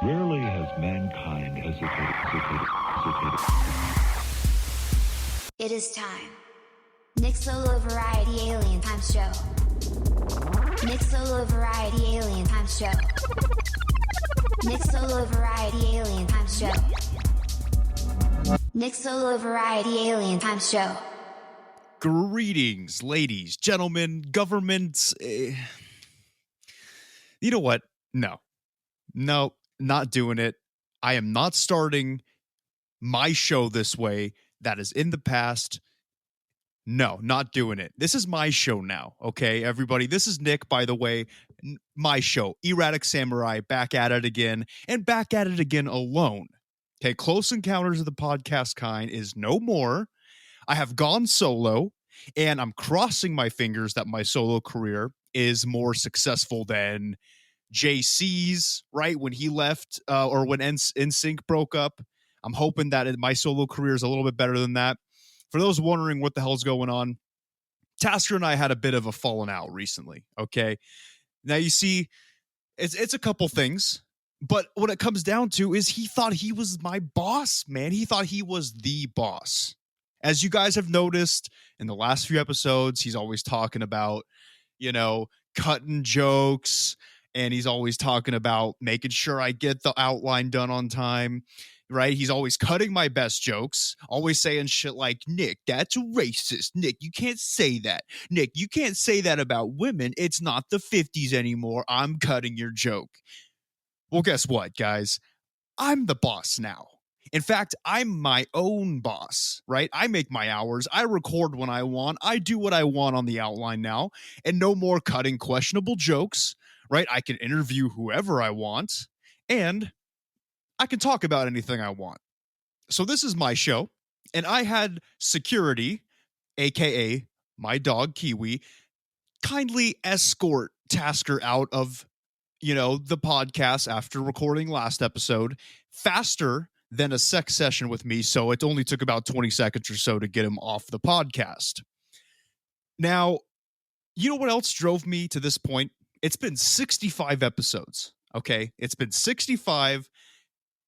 Rarely has mankind hesitated. It is time. Nick Solo Variety Alien Time Show. Nick Solo Variety Alien Time Show. Nick Solo Variety Alien Time Show. Nick Solo Variety Alien Time Show. Greetings, ladies, gentlemen, governments. You know what? No, not doing it. I am not starting my show this way. That is in the past. No, not doing it. This is my show now, okay, everybody? This is Nick, by the way. My show, E-rratic Samurai, back at it again, and back at it again alone. Okay, Close Encounters of the Podcast Kind is no more. I have gone solo, and I'm crossing my fingers that my solo career is more successful than JC's, right? When he left, or when NSYNC broke up. I'm hoping that my solo career is a little bit better than that. For those wondering what the hell's going on, Tasker and I had a bit of a falling out recently, okay? Now, you see, it's a couple things, but what it comes down to is he thought he was my boss, man. He thought he was the boss. As you guys have noticed in the last few episodes, he's always talking about, cutting jokes, and he's always talking about making sure I get the outline done on time. Right? He's always cutting my best jokes, always saying shit like, Nick, that's racist. Nick, you can't say that. Nick, you can't say that about women. It's not the 50s anymore. I'm cutting your joke. Well, guess what, guys? I'm the boss now. In fact, I'm my own boss, right? I make my hours. I record when I want. I do what I want on the outline now, and no more cutting questionable jokes, right? I can interview whoever I want, and I can talk about anything I want. So this is my show, and I had security, aka my dog Kiwi, kindly escort Tasker out of, the podcast after recording last episode faster than a sex session with me, so it only took about 20 seconds or so to get him off the podcast. Now, you know what else drove me to this point? It's been 65 episodes, okay? It's been 65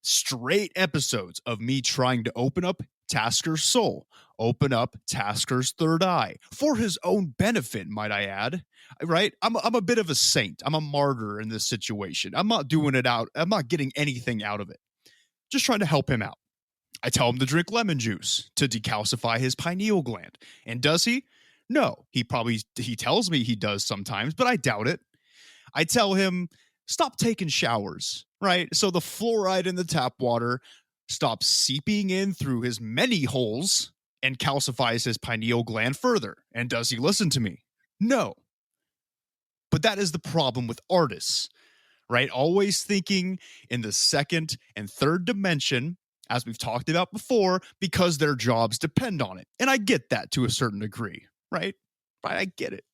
straight episodes of me trying to open up Tasker's soul, open up Tasker's third eye for his own benefit, might I add, right? I'm a bit of a saint. I'm a martyr in this situation. I'm not doing it out. I'm not getting anything out of it. Just trying to help him out. I tell him to drink lemon juice to decalcify his pineal gland. And does he? No. He tells me he does sometimes, but I doubt it. I tell him, stop taking showers, right? So the fluoride in the tap water stops seeping in through his many holes and calcifies his pineal gland further. And does he listen to me? No. But that is the problem with artists, right? Always thinking in the second and third dimension, as we've talked about before, because their jobs depend on it. And I get that to a certain degree, right? I get it.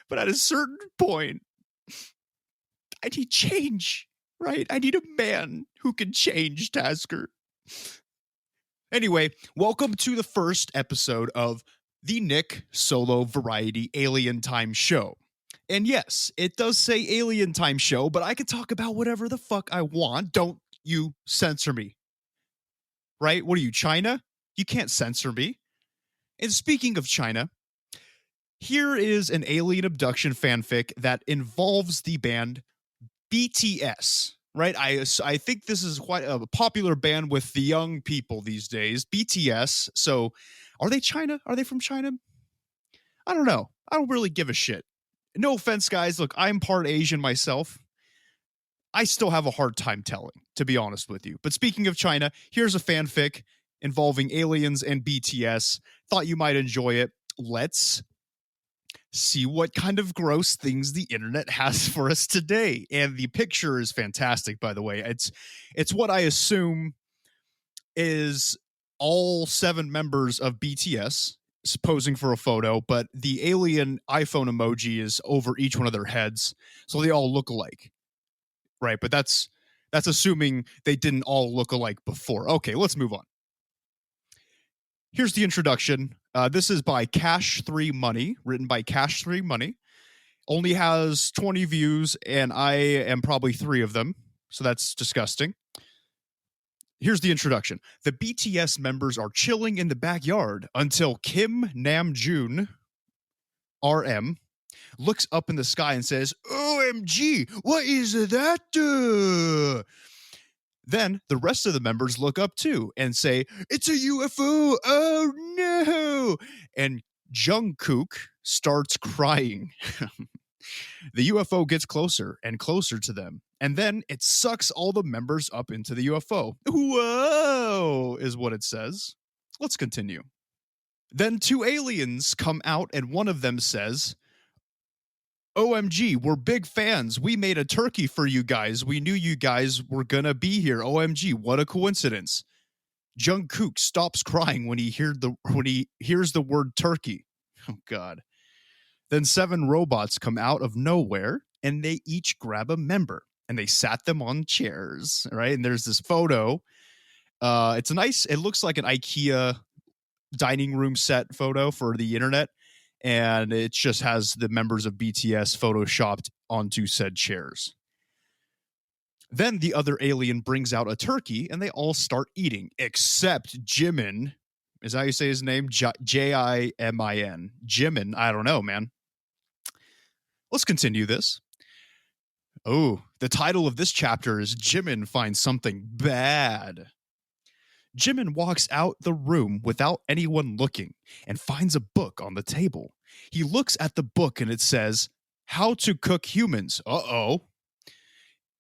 But at a certain point, I need change, right? I need a man who can change, Tasker. Anyway, welcome to the first episode of the Nick Solo Variety Alien Time Show. And yes, it does say Alien Time Show, but I can talk about whatever the fuck I want. Don't you censor me. Right? What are you, China? You can't censor me. And speaking of China, here is an alien abduction fanfic that involves the band BTS, right? I think this is quite a popular band with the young people these days. BTS. So are they China? Are they from China? I don't know. I don't really give a shit. No offense, guys. Look, I'm part Asian myself. I still have a hard time telling, to be honest with you. But speaking of China, here's a fanfic involving aliens and BTS. Thought you might enjoy it. Let's see what kind of gross things the internet has for us today. And the picture is fantastic, by the way. It's what I assume is all 7 members of BTS posing for a photo, but the alien iPhone emoji is over each one of their heads, so they all look alike, right? But that's assuming they didn't all look alike before. Okay, let's move on. Here's the introduction. This is by Cash 3 Money, written by Cash 3 Money. Only has 20 views, and I am probably 3 of them. So that's disgusting. Here's the introduction. The BTS members are chilling in the backyard until Kim Namjoon, RM, looks up in the sky and says, OMG, what is that? Then the rest of the members look up too and say, it's a UFO. Oh no. And Jungkook starts crying. The UFO gets closer and closer to them. And then it sucks all the members up into the UFO. Whoa, is what it says. Let's continue. Then two aliens come out and one of them says, OMG, we're big fans. We made a turkey for you guys. We knew you guys were gonna be here. OMG, what a coincidence. Jungkook stops crying when he hears the word turkey. Oh God. Then 7 robots come out of nowhere and they each grab a member and they sat them on chairs, right? And there's this photo. It looks like an IKEA dining room set photo for the internet. And it just has the members of BTS photoshopped onto said chairs. Then the other alien brings out a turkey and they all start eating, except Jimin. Is that how you say his name? Jimin. Jimin. I don't know, man. Let's continue this. Oh, the title of this chapter is Jimin Finds Something Bad. Jimin walks out the room without anyone looking and finds a book on the table. He looks at the book and it says, How to Cook Humans. Uh-oh.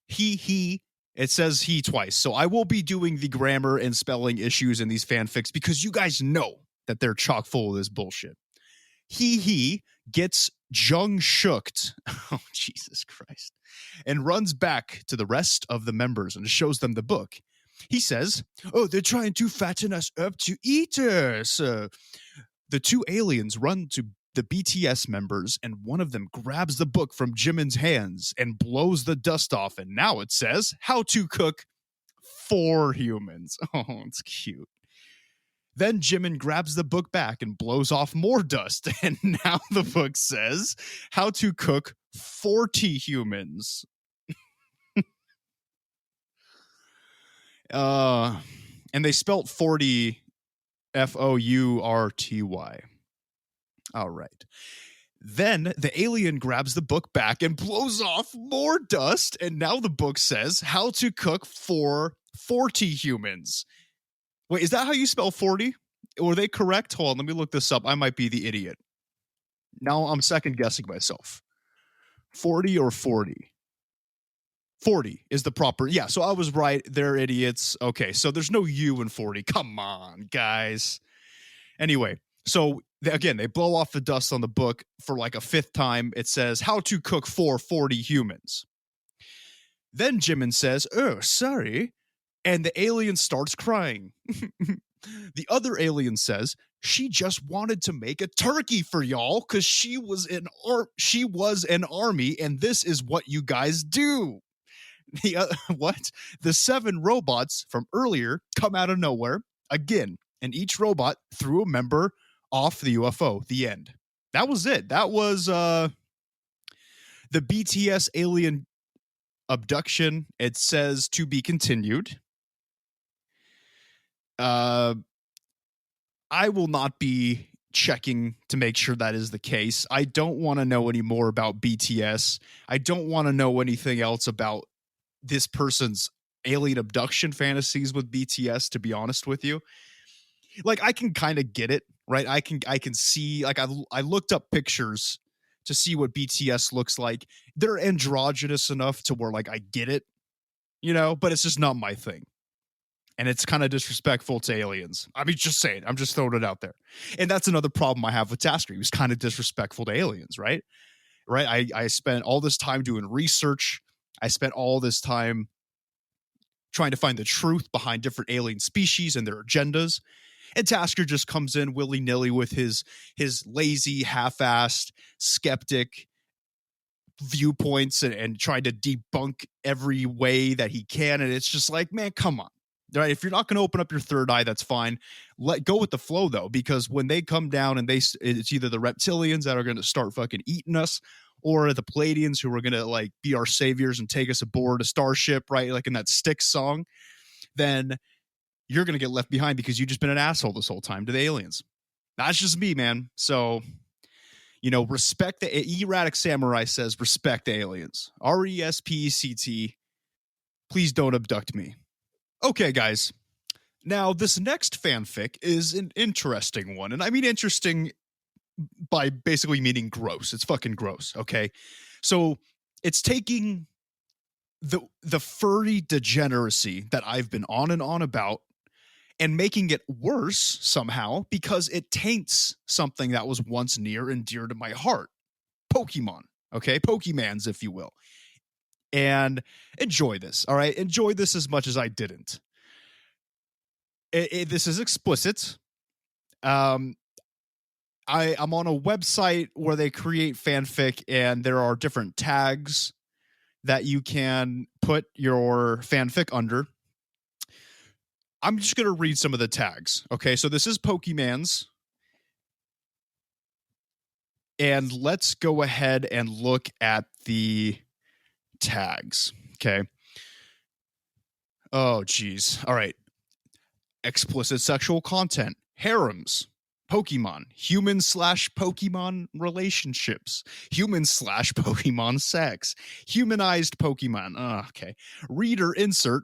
It says he twice. So I will be doing the grammar and spelling issues in these fanfics because you guys know that they're chock full of this bullshit. He gets shooked. Oh, Jesus Christ. And runs back to the rest of the members and shows them the book. He says, oh, they're trying to fatten us up to eat us. The two aliens run to the BTS members, and one of them grabs the book from Jimin's hands and blows the dust off. And now it says, How to Cook for Humans. Oh, it's cute. Then Jimin grabs the book back and blows off more dust. And now the book says, How to Cook 40 Humans. And they spelt 40 Fourty. All right. Then the alien grabs the book back and blows off more dust. And now the book says, How to Cook for 40 Humans. Wait, is that how you spell 40? Were they correct? Hold on, let me look this up. I might be the idiot. Now I'm second guessing myself. 40 or 40? 40 is the proper. Yeah, so I was right. They're idiots. Okay, so there's no U in 40. Come on, guys. Anyway, so again, they blow off the dust on the book for like a 5th time. It says, How to Cook for 40 Humans. Then Jimin says, Oh, sorry. And the alien starts crying. The other alien says, She just wanted to make a turkey for y'all because she was an army, and this is what you guys do. What? The 7 robots from earlier come out of nowhere again, and each robot threw a member off the UFO. The end. That was it. That was the BTS alien abduction. It says to be continued. I will not be checking to make sure that is the case. I don't want to know any more about BTS. I don't want to know anything else about this person's alien abduction fantasies with BTS, to be honest with you. Like, I can kind of get it, right? I can see, like, I looked up pictures to see what BTS looks like. They're androgynous enough to where, like, I get it, you know, but it's just not my thing. And it's kind of disrespectful to aliens. I mean, just saying. I'm just throwing it out there. And that's another problem I have with Tasker. He was kind of disrespectful to aliens, right? Right? I spent all this time doing research. I spent all this time trying to find the truth behind different alien species and their agendas. And Tasker just comes in willy-nilly with his lazy, half-assed, skeptic viewpoints and trying to debunk every way that he can. And it's just like, man, come on. Right? If you're not going to open up your third eye, that's fine. Let go with the flow, though, because when they come down and it's either the reptilians that are going to start fucking eating us, or the Palladians who were going to like be our saviors and take us aboard a starship, right? Like in that Styx song, then you're going to get left behind because you've just been an asshole this whole time to the aliens. That's just me, man. So, respect the E-rratic Samurai says, respect the aliens. RESPECT. Please don't abduct me. Okay, guys. Now, this next fanfic is an interesting one. And I mean interesting by basically meaning gross. It's fucking gross, okay? So it's taking the furry degeneracy that I've been on and on about and making it worse somehow because it taints something that was once near and dear to my heart. Pokemon, okay? Pokemans, if you will. And enjoy this, all right? Enjoy this as much as I didn't. This is explicit. I'm on a website where they create fanfic, and there are different tags that you can put your fanfic under. I'm just going to read some of the tags. Okay, so this is Pokemans. And let's go ahead and look at the tags. Okay. Oh, geez. All right. Explicit sexual content. Harems. Pokemon. Human/Pokemon relationships. Human/Pokemon sex. Humanized Pokemon. Oh, okay. Reader insert.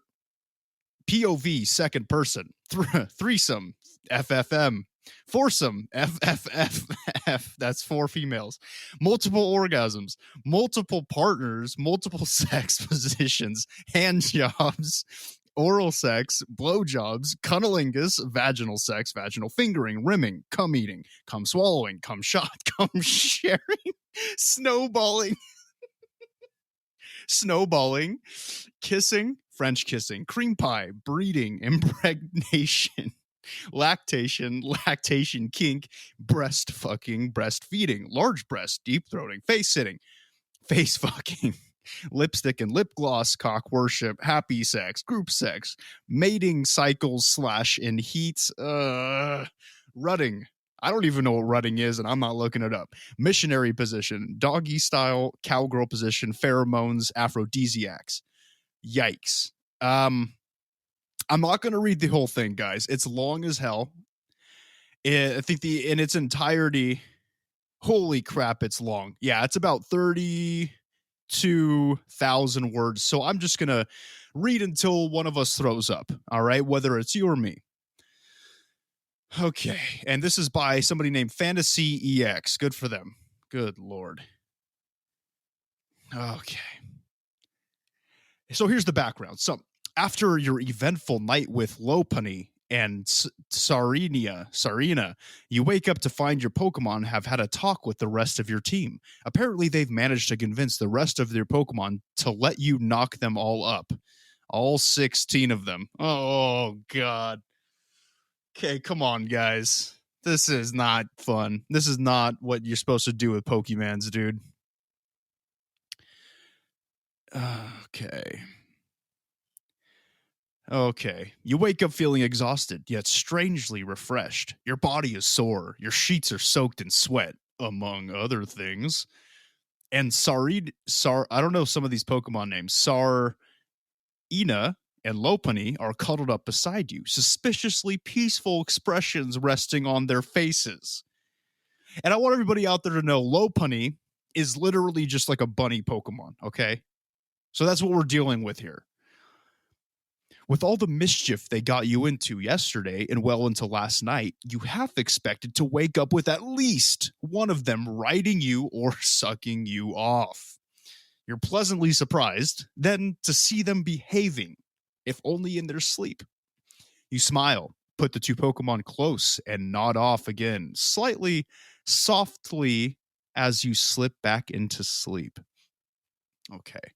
POV second person. Threesome. FFM. Foursome. FFFF. That's 4 females. Multiple orgasms. Multiple partners. Multiple sex positions. Hand jobs. Oral sex, blowjobs, cunnilingus, vaginal sex, vaginal fingering, rimming, cum eating, cum swallowing, cum shot, cum sharing, snowballing, kissing, French kissing, cream pie, breeding, impregnation, lactation kink, breast fucking, breastfeeding, large breast, deep throating, face sitting, face fucking, lipstick and lip gloss, cock worship, happy sex, group sex, mating cycles / in heats, rutting. I don't even know what rutting is, and I'm not looking it up. Missionary position, doggy style, cowgirl position, pheromones, aphrodisiacs. Yikes. I'm not going to read the whole thing, guys. It's long as hell. I think in its entirety, holy crap, it's long. Yeah, it's about 32,000 words. So I'm just going to read until one of us throws up. All right. Whether it's you or me. Okay. And this is by somebody named Fantasy EX. Good for them. Good Lord. Okay. So here's the background. So after your eventful night with Lopunny and Sarina, you wake up to find your Pokemon have had a talk with the rest of your team. Apparently, they've managed to convince the rest of their Pokemon to let you knock them all up. All 16 of them. Oh, God. Okay, come on, guys. This is not fun. This is not what you're supposed to do with Pokemans, dude. Okay. You wake up feeling exhausted, yet strangely refreshed. Your body is sore. Your sheets are soaked in sweat, among other things. And I don't know some of these Pokemon names. Sarina and Lopunny are cuddled up beside you, suspiciously peaceful expressions resting on their faces. And I want everybody out there to know Lopunny is literally just like a bunny Pokemon, okay? So that's what we're dealing with here. With all the mischief they got you into yesterday and well into last night, you half expected to wake up with at least one of them riding you or sucking you off. You're pleasantly surprised then to see them behaving, if only in their sleep. You smile, put the 2 Pokemon close, and nod off again, slightly softly as you slip back into sleep. Okay.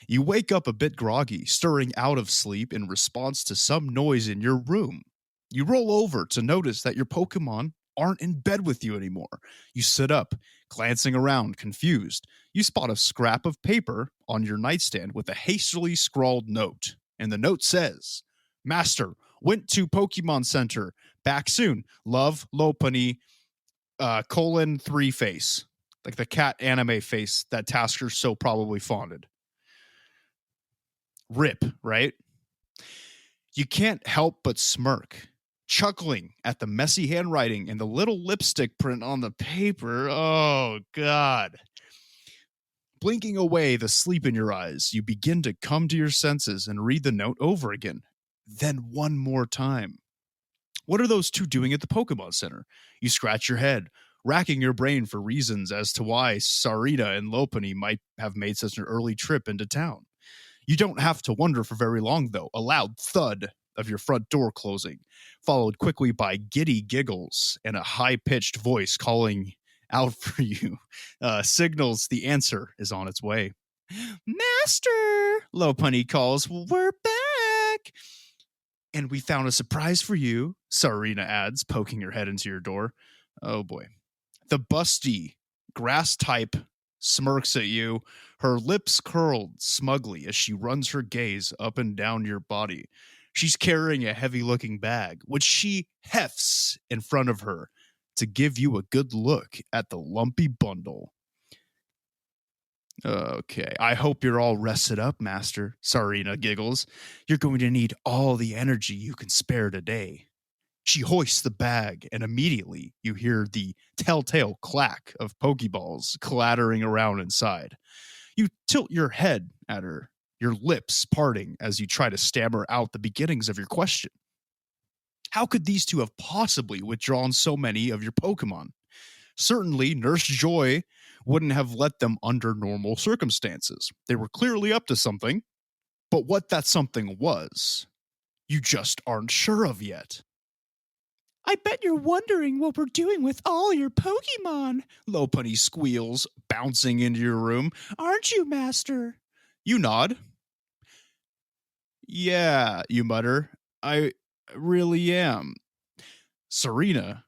You wake up a bit groggy, stirring out of sleep in response to some noise in your room. You roll over to notice that your Pokemon aren't in bed with you anymore. You sit up, glancing around, confused. You spot a scrap of paper on your nightstand with a hastily scrawled note. And the note says, Master, went to Pokemon Center. Back soon. Love, Lopunny, : 3 face. like the cat anime face that Tasker so probably fonded. Rip, right? You can't help but smirk, chuckling at the messy handwriting and the little lipstick print on the paper. Oh, God. Blinking away the sleep in your eyes, you begin to come to your senses and read the note over again. Then one more time. What are those two doing at the Pokemon Center? You scratch your head, racking your brain for reasons as to why Sarita and Lopunny might have made such an early trip into town. You don't have to wonder for very long, though. A loud thud of your front door closing, followed quickly by giddy giggles and a high-pitched voice calling out for you, signals the answer is on its way. Master, Lopunny calls, we're back. And we found a surprise for you, Sarina adds, poking her head into your door. Oh, boy. The busty, grass type smirks at you, her lips curled smugly as she runs her gaze up and down your body. She's carrying a heavy-looking bag, which she hefts in front of her to give you a good look at the lumpy bundle. Okay, I hope you're all rested up, Master, Sarina giggles. You're going to need all the energy you can spare today. She hoists the bag, and immediately you hear the telltale clack of Pokeballs clattering around inside. You tilt your head at her, your lips parting as you try to stammer out the beginnings of your question. How could these two have possibly withdrawn so many of your Pokemon? Certainly, Nurse Joy wouldn't have let them under normal circumstances. They were clearly up to something, but what that something was, you just aren't sure of yet. I bet you're wondering what we're doing with all your Pokemon, Lopunny squeals, bouncing into your room. Aren't you, Master? You nod. Yeah, you mutter. I really am. Serena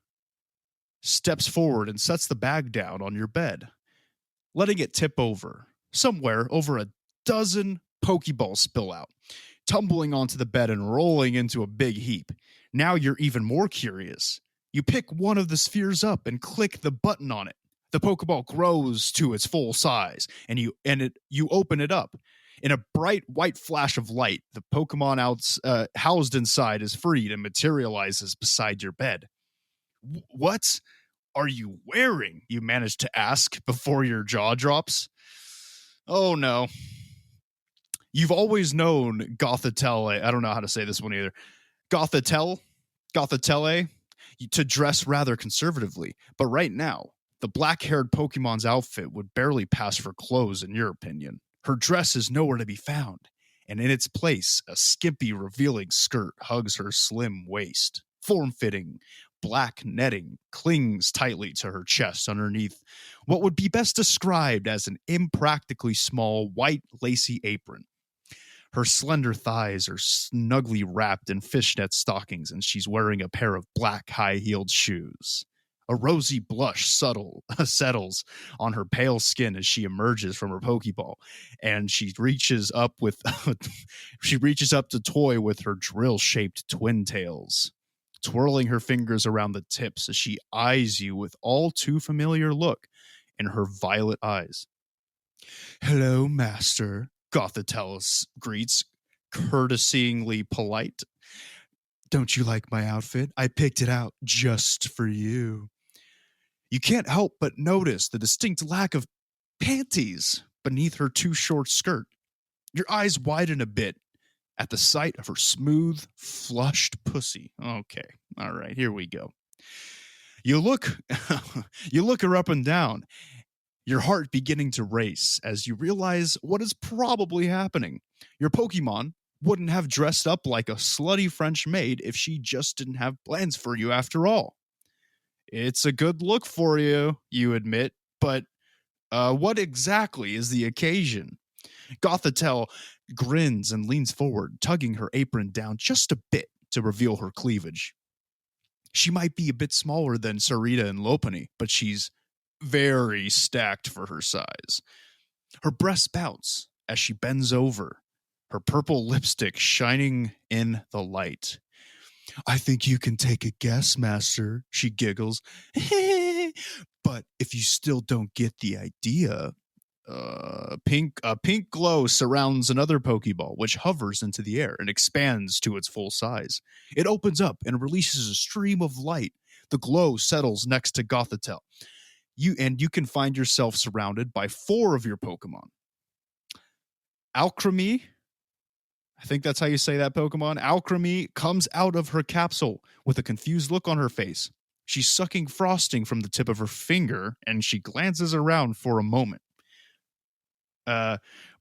steps forward and sets the bag down on your bed, letting it tip over. Somewhere over a dozen Pokeballs spill out, tumbling onto the bed and rolling into a big heap. Now you're even more curious. You pick one of the spheres up and click the button on it. The Pokeball grows to its full size, and you open it up. In a bright white flash of light, the Pokemon housed inside is freed and materializes beside your bed. What are you wearing? You manage to ask before your jaw drops. Oh no. You've always known Gothitelle, I don't know how to say this one either. Gothitelle, to dress rather conservatively. But right now, the black-haired Pokemon's outfit would barely pass for clothes in your opinion. Her dress is nowhere to be found, and in its place, a skimpy, revealing skirt hugs her slim waist. Form-fitting, black netting clings tightly to her chest underneath what would be best described as an impractically small, white, lacy apron. Her slender thighs are snugly wrapped in fishnet stockings, and she's wearing a pair of black high-heeled shoes. A rosy blush settles on her pale skin as she emerges from her Pokeball, and she reaches up to toy with her drill-shaped twin tails, twirling her fingers around the tips as she eyes you with all too familiar look in her violet eyes. Hello, Master, Gothitelle greets, courtesyingly polite. Don't you like my outfit? I picked it out just for you. You can't help but notice the distinct lack of panties beneath her too short skirt. Your eyes widen a bit at the sight of her smooth, flushed pussy. Okay, all right, here we go. You look her up and down, your heart beginning to race as you realize what is probably happening. Your Pokemon wouldn't have dressed up like a slutty French maid if she just didn't have plans for you after all. It's a good look for you, you admit, but what exactly is the occasion? Gothitelle grins and leans forward, tugging her apron down just a bit to reveal her cleavage. She might be a bit smaller than Sarita and Lopunny, but she's very stacked for her size. Her breasts bounce as she bends over, her purple lipstick shining in the light. I think you can take a guess, Master, she giggles. But if you still don't get the idea, a pink glow surrounds another Pokeball, which hovers into the air and expands to its full size. It opens up and releases a stream of light. The glow settles next to Gothitelle. You can find yourself surrounded by 4 of your Pokemon. Alcremie, I think that's how you say that Pokemon. Alcremie comes out of her capsule with a confused look on her face. She's sucking frosting from the tip of her finger, and she glances around for a moment,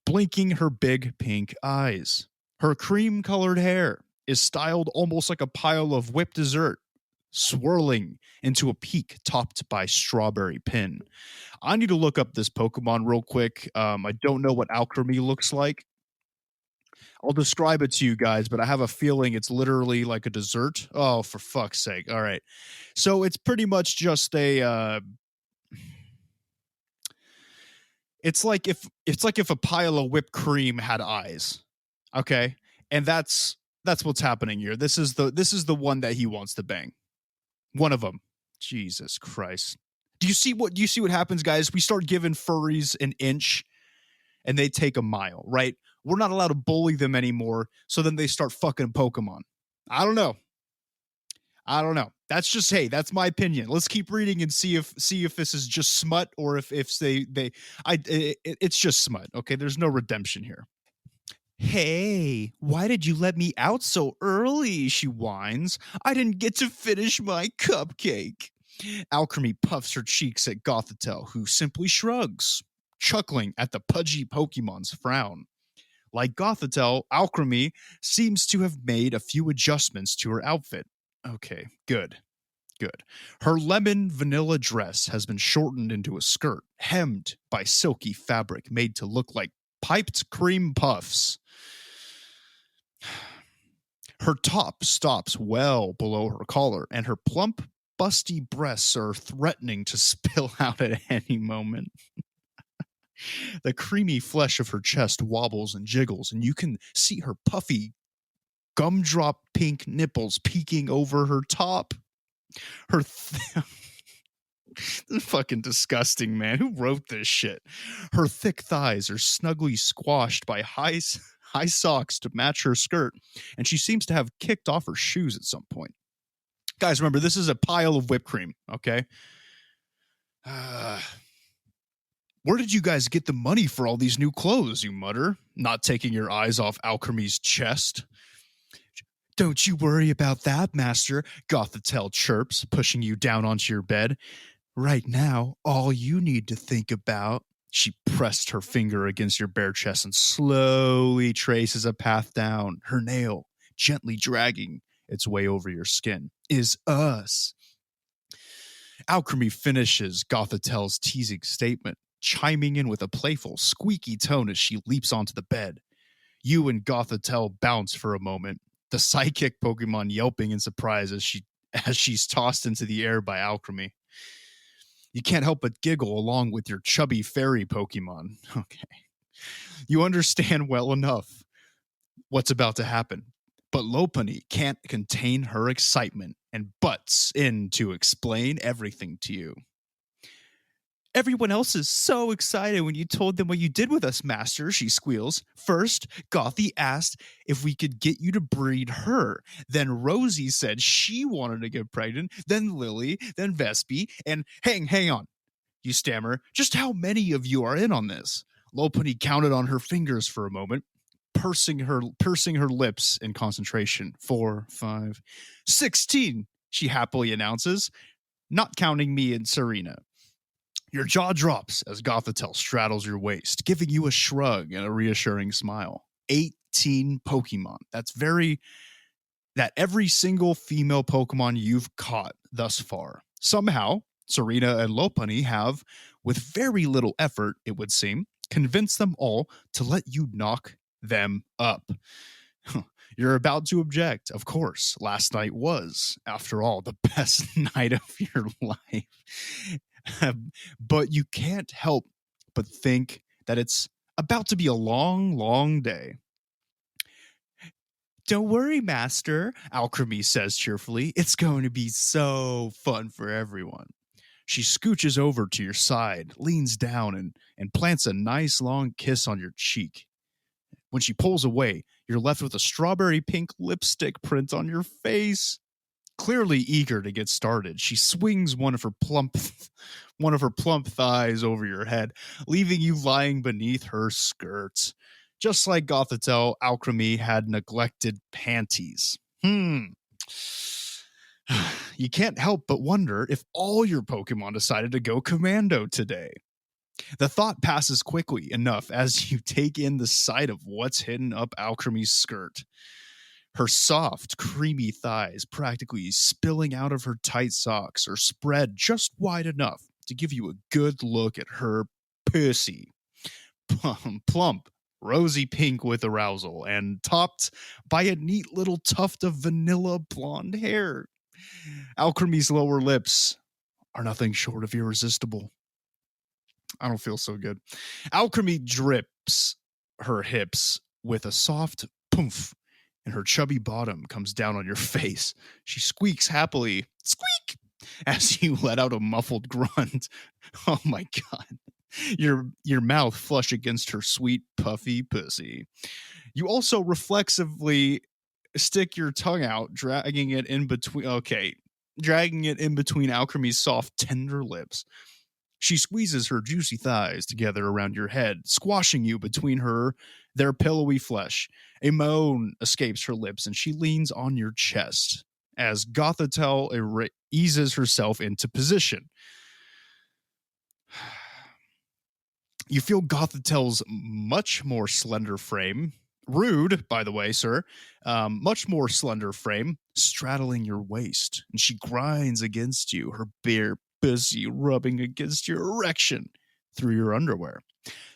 blinking her big pink eyes. Her cream-colored hair is styled almost like a pile of whipped dessert, swirling into a peak topped by strawberry pin. I need to look up this Pokemon real quick. I don't know what Alcremie looks like. I'll describe it to you guys, but I have a feeling it's literally like a dessert. Oh, for fuck's sake. All right. So it's pretty much just a it's like if a pile of whipped cream had eyes. Okay? And that's what's happening here. This is the one that he wants to bang. One of them. Jesus Christ. Do you see what happens, guys? We start giving furries an inch and they take a mile, right? We're not allowed to bully them anymore, so then they start fucking Pokemon. I don't know. That's my opinion. Let's keep reading and see if this is just smut or if it's just smut. Okay, there's no redemption here. Hey, why did you let me out so early? She whines. I didn't get to finish my cupcake. Alchemy puffs her cheeks at Gothitelle, who simply shrugs, chuckling at the pudgy Pokemon's frown. Like Gothitelle, Alchemy seems to have made a few adjustments to her outfit. Okay, good. Her lemon vanilla dress has been shortened into a skirt, hemmed by silky fabric made to look like piped cream puffs. Her top stops well below her collar, and her plump, busty breasts are threatening to spill out at any moment. The creamy flesh of her chest wobbles and jiggles, and you can see her puffy, gumdrop pink nipples peeking over her top. Her this is fucking disgusting, man. Who wrote this shit? Her thick thighs are snugly squashed by high socks to match her skirt, and she seems to have kicked off her shoes at some point. Guys, remember, this is a pile of whipped cream, okay? Where did you guys get the money for all these new clothes, you mutter, not taking your eyes off Alchemy's chest. Don't you worry about that, master, Gothitelle chirps, pushing you down onto your bed. Right now, all you need to think about, she pressed her finger against your bare chest and slowly traces a path down, her nail gently dragging its way over your skin, is us. Alchemy finishes Gothitelle's teasing statement, chiming in with a playful, squeaky tone as she leaps onto the bed. You and Gothitelle bounce for a moment, the psychic Pokemon yelping in surprise as she's tossed into the air by Alchemy. You can't help but giggle along with your chubby fairy Pokemon. Okay. You understand well enough what's about to happen, but Lopunny can't contain her excitement and butts in to explain everything to you. Everyone else is so excited when you told them what you did with us, master, she squeals. First, Gothy asked if we could get you to breed her. Then Rosie said she wanted to get pregnant. Then Lily, then Vespi, and hang on, you stammer. Just how many of you are in on this? Lopunny counted on her fingers for a moment, pursing her lips in concentration. 4, 5, 16, she happily announces, not counting me and Serena. Your jaw drops as Gothitelle straddles your waist, giving you a shrug and a reassuring smile. 18 Pokemon. That every single female Pokemon you've caught thus far. Somehow, Serena and Lopunny have, with very little effort, it would seem, convinced them all to let you knock them up. You're about to object. Of course, last night was, after all, the best night of your life. But you can't help but think that it's about to be a long, long day. Don't worry, master, Alchemy says cheerfully. It's going to be so fun for everyone. She scooches over to your side, leans down, and plants a nice long kiss on your cheek. When she pulls away, you're left with a strawberry pink lipstick print on your face. Clearly eager to get started, she swings one of her plump thighs over your head, leaving you lying beneath her skirt. Just like Gothitelle, Alchemy had neglected panties. You can't help but wonder if all your Pokemon decided to go commando today. The thought passes quickly enough as you take in the sight of what's hidden up Alchemy's skirt. Her soft, creamy thighs practically spilling out of her tight socks are spread just wide enough to give you a good look at her pussy. Plump, rosy pink with arousal, and topped by a neat little tuft of vanilla blonde hair. Alchemy's lower lips are nothing short of irresistible. I don't feel so good. Alchemy drips her hips with a soft poof, and her chubby bottom comes down on your face. She squeaks happily, squeak, as you let out a muffled grunt. Oh my God. Your mouth flush against her sweet, puffy pussy. You also reflexively stick your tongue out, dragging it in between Alchemy's soft, tender lips. She squeezes her juicy thighs together around your head, squashing you between their pillowy flesh. A moan escapes her lips, and she leans on your chest as Gothitelle eases herself into position. You feel Gothitelle's much more slender frame, rude, by the way, sir, much more slender frame, straddling your waist, and she grinds against you, her bare pussy rubbing against your erection through your underwear.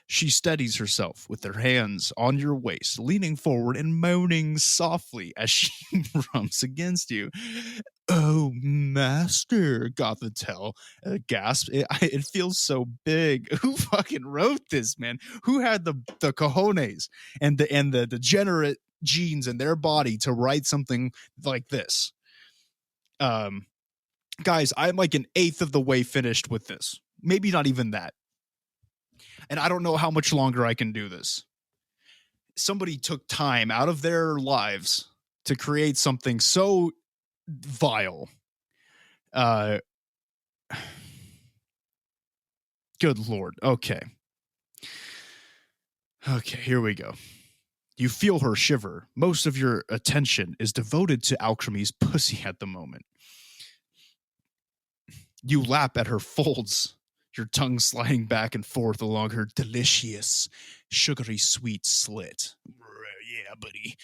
She steadies herself with her hands on your waist, leaning forward and moaning softly as she rubs against you. Oh, master, Gothitelle gasped. It feels so big. Who fucking wrote this, man? Who had the cojones and the degenerate genes in their body to write something like this? Guys, I'm like an eighth of the way finished with this. Maybe not even that. And I don't know how much longer I can do this. Somebody took time out of their lives to create something so vile. Good Lord. Okay, here we go. You feel her shiver. Most of your attention is devoted to Alchemy's pussy at the moment. You lap at her folds, your tongue sliding back and forth along her delicious, sugary sweet slit. Yeah, buddy.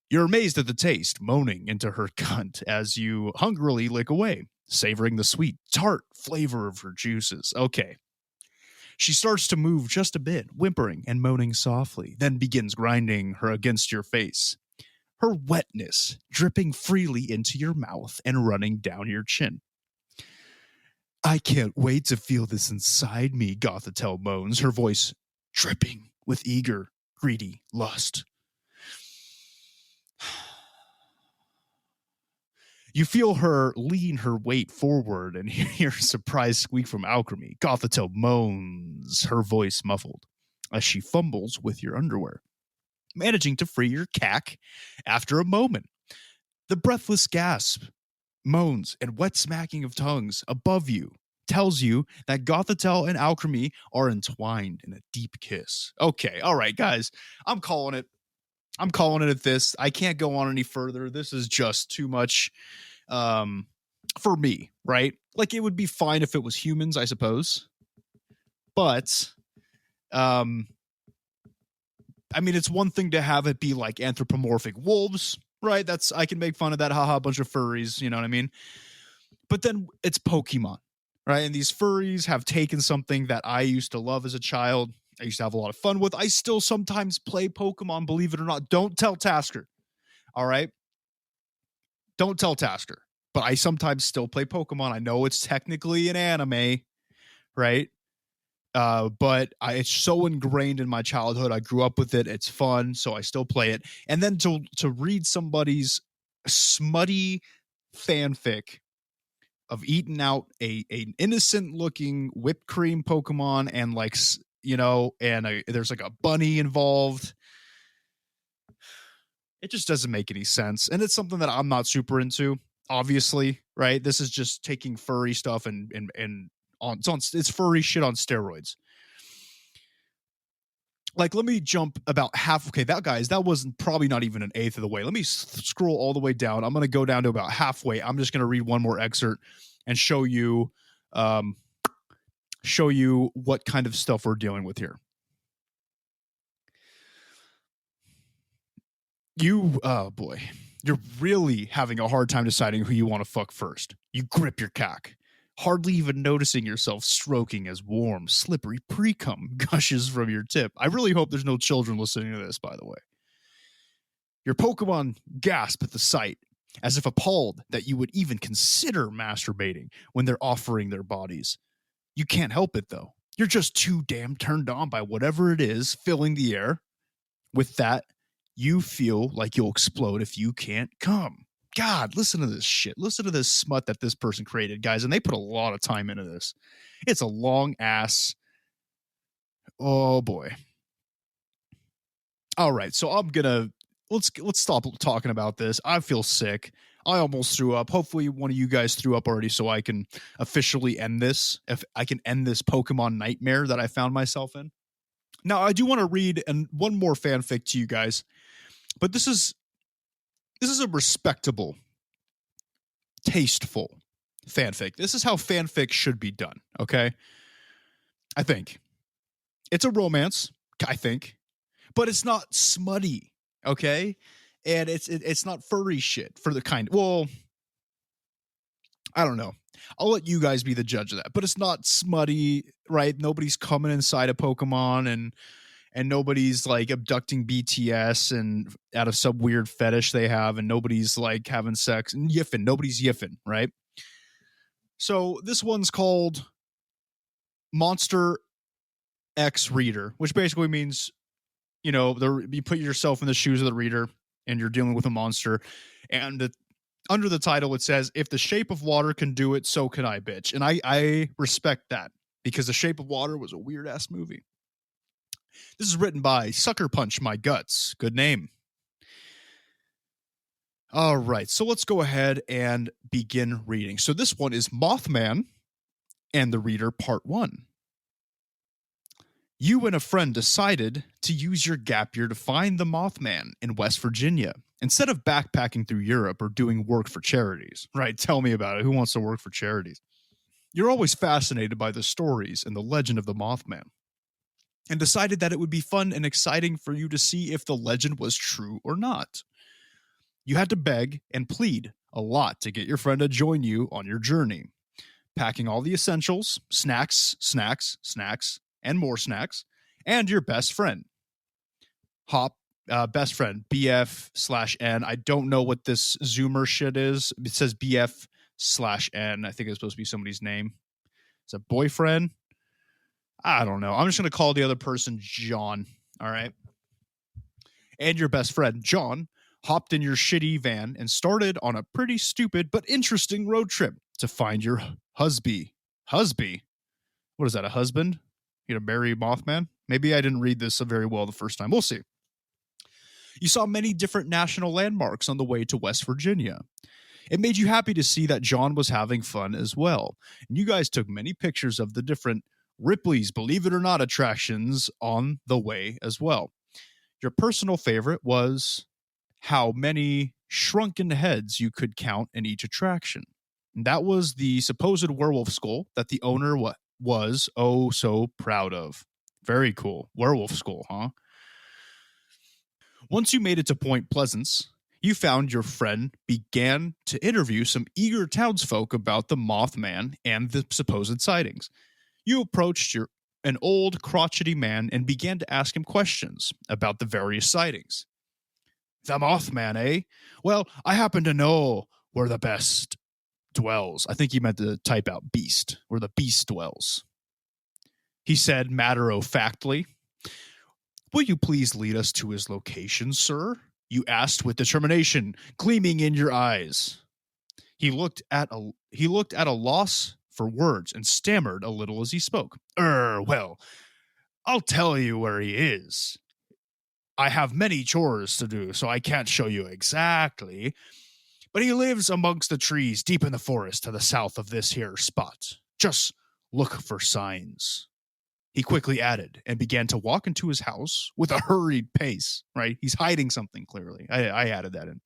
You're amazed at the taste, moaning into her cunt as you hungrily lick away, savoring the sweet, tart flavor of her juices. Okay. She starts to move just a bit, whimpering and moaning softly, then begins grinding her against your face. Her wetness dripping freely into your mouth and running down your chin. I can't wait to feel this inside me, Gothitelle moans, her voice dripping with eager, greedy lust. You feel her lean her weight forward and hear a surprised squeak from Alchemy. Gothitelle moans, her voice muffled, as she fumbles with your underwear, managing to free your cack after a moment. The breathless gasp, moans, and wet smacking of tongues above you tells you that Gothitelle and Alchemy are entwined in a deep kiss. Okay, all right, guys, I'm calling it at this. I can't go on any further. This is just too much for me, right? Like, it would be fine if it was humans, I suppose. But I mean, it's one thing to have it be like anthropomorphic wolves, right? I can make fun of that, haha, bunch of furries, you know what I mean? But then it's Pokemon, right? And these furries have taken something that I used to love as a child. I used to have a lot of fun with. I still sometimes play Pokemon, believe it or not. Don't tell Tasker, all right? Don't tell Tasker. But I sometimes still play Pokemon. I know it's technically an anime, right? But it's so ingrained in my childhood. I grew up with it. It's fun, so I still play it. And then to read somebody's smutty fanfic eating out an innocent looking whipped cream Pokemon and like, and there's like a bunny involved. It just doesn't make any sense. And it's something that I'm not super into, obviously, right? This is just taking furry stuff and it's furry shit on steroids. Like, let me jump about half. Okay, that wasn't probably not even an eighth of the way. Let me scroll all the way down. I'm going to go down to about halfway. I'm just going to read one more excerpt and show you what kind of stuff we're dealing with here. Oh boy, you're really having a hard time deciding who you want to fuck first. You grip your cock, hardly even noticing yourself stroking as warm, slippery pre-cum gushes from your tip. I really hope there's no children listening to this, by the way. Your Pokemon gasp at the sight, as if appalled that you would even consider masturbating when they're offering their bodies. You can't help it, though. You're just too damn turned on by whatever it is filling the air. With that, you feel like you'll explode if you can't come. God, listen to this shit. Listen to this smut that this person created, guys. And they put a lot of time into this. It's a long ass. Oh boy. All right. So let's stop talking about this. I feel sick. I almost threw up. Hopefully one of you guys threw up already so I can officially end this. If I can end this Pokemon nightmare that I found myself in. Now, I do want to read one more fanfic to you guys. But this is a respectable, tasteful fanfic. This is how fanfic should be done, okay? I think. It's a romance, I think. But it's not smutty, okay? And it's not furry shit for the kind. Well, I don't know. I'll let you guys be the judge of that. But it's not smutty, right? Nobody's coming inside a Pokemon and nobody's like abducting BTS and out of some weird fetish they have, and nobody's like having sex and yiffing. Nobody's yiffing, right? So this one's called Monster X Reader, which basically means, you put yourself in the shoes of the reader and you're dealing with a monster. And under the title, it says, if the Shape of Water can do it, so can I, bitch. And I respect that, because The Shape of Water was a weird ass movie. This is written by Sucker Punch My Guts. Good name. All right, so let's go ahead and begin reading. So this one is Mothman and the Reader Part 1. You and a friend decided to use your gap year to find the Mothman in West Virginia instead of backpacking through Europe or doing work for charities. Right, tell me about it. Who wants to work for charities? You're always fascinated by the stories and the legend of the Mothman, and decided that it would be fun and exciting for you to see if the legend was true or not. You had to beg and plead a lot to get your friend to join you on your journey, packing all the essentials, snacks, and more snacks, and your best friend. Best friend, BF/N. I don't know what this Zoomer shit is. It says BF/N. I think it's supposed to be somebody's name. It's a boyfriend. I don't know. I'm just going to call the other person John. All right. And your best friend, John, hopped in your shitty van and started on a pretty stupid but interesting road trip to find your husband. Husband? What is that, a husband? You know, marry Mothman? Maybe I didn't read this very well the first time. We'll see. You saw many different national landmarks on the way to West Virginia. It made you happy to see that John was having fun as well. And you guys took many pictures of the different Ripley's Believe It or Not attractions on the way as well. Your personal favorite was how many shrunken heads you could count in each attraction. And that was the supposed werewolf skull that the owner was oh so proud of. Very cool. Werewolf skull, huh? Once you made it to Point Pleasance, you found your friend began to interview some eager townsfolk about the Mothman and the supposed sightings. You approached an old, crotchety man and began to ask him questions about the various sightings. The Mothman, eh? Well, I happen to know where the best dwells. I think he meant to type out beast, where the beast dwells. He said matter-of-factly. Will you please lead us to his location, sir? You asked with determination, gleaming in your eyes. He looked at a loss for words and stammered a little as he spoke. Well, I'll tell you where he is. I have many chores to do, so I can't show you exactly. But he lives amongst the trees deep in the forest to the south of this here spot. Just look for signs. He quickly added and began to walk into his house with a hurried pace, right? He's hiding something clearly. I added that in.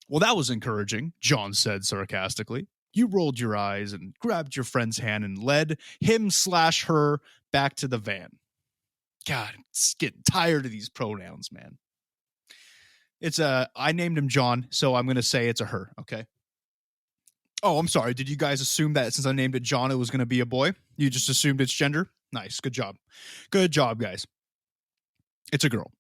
Well, that was encouraging, John said sarcastically. You rolled your eyes and grabbed your friend's hand and led him/her back to the van. God, I'm just getting tired of these pronouns, man. I named him John, so I'm going to say it's a her, okay? Oh, I'm sorry. Did you guys assume that since I named it John, it was going to be a boy? You just assumed its gender? Nice. Good job. Good job, guys. It's a girl.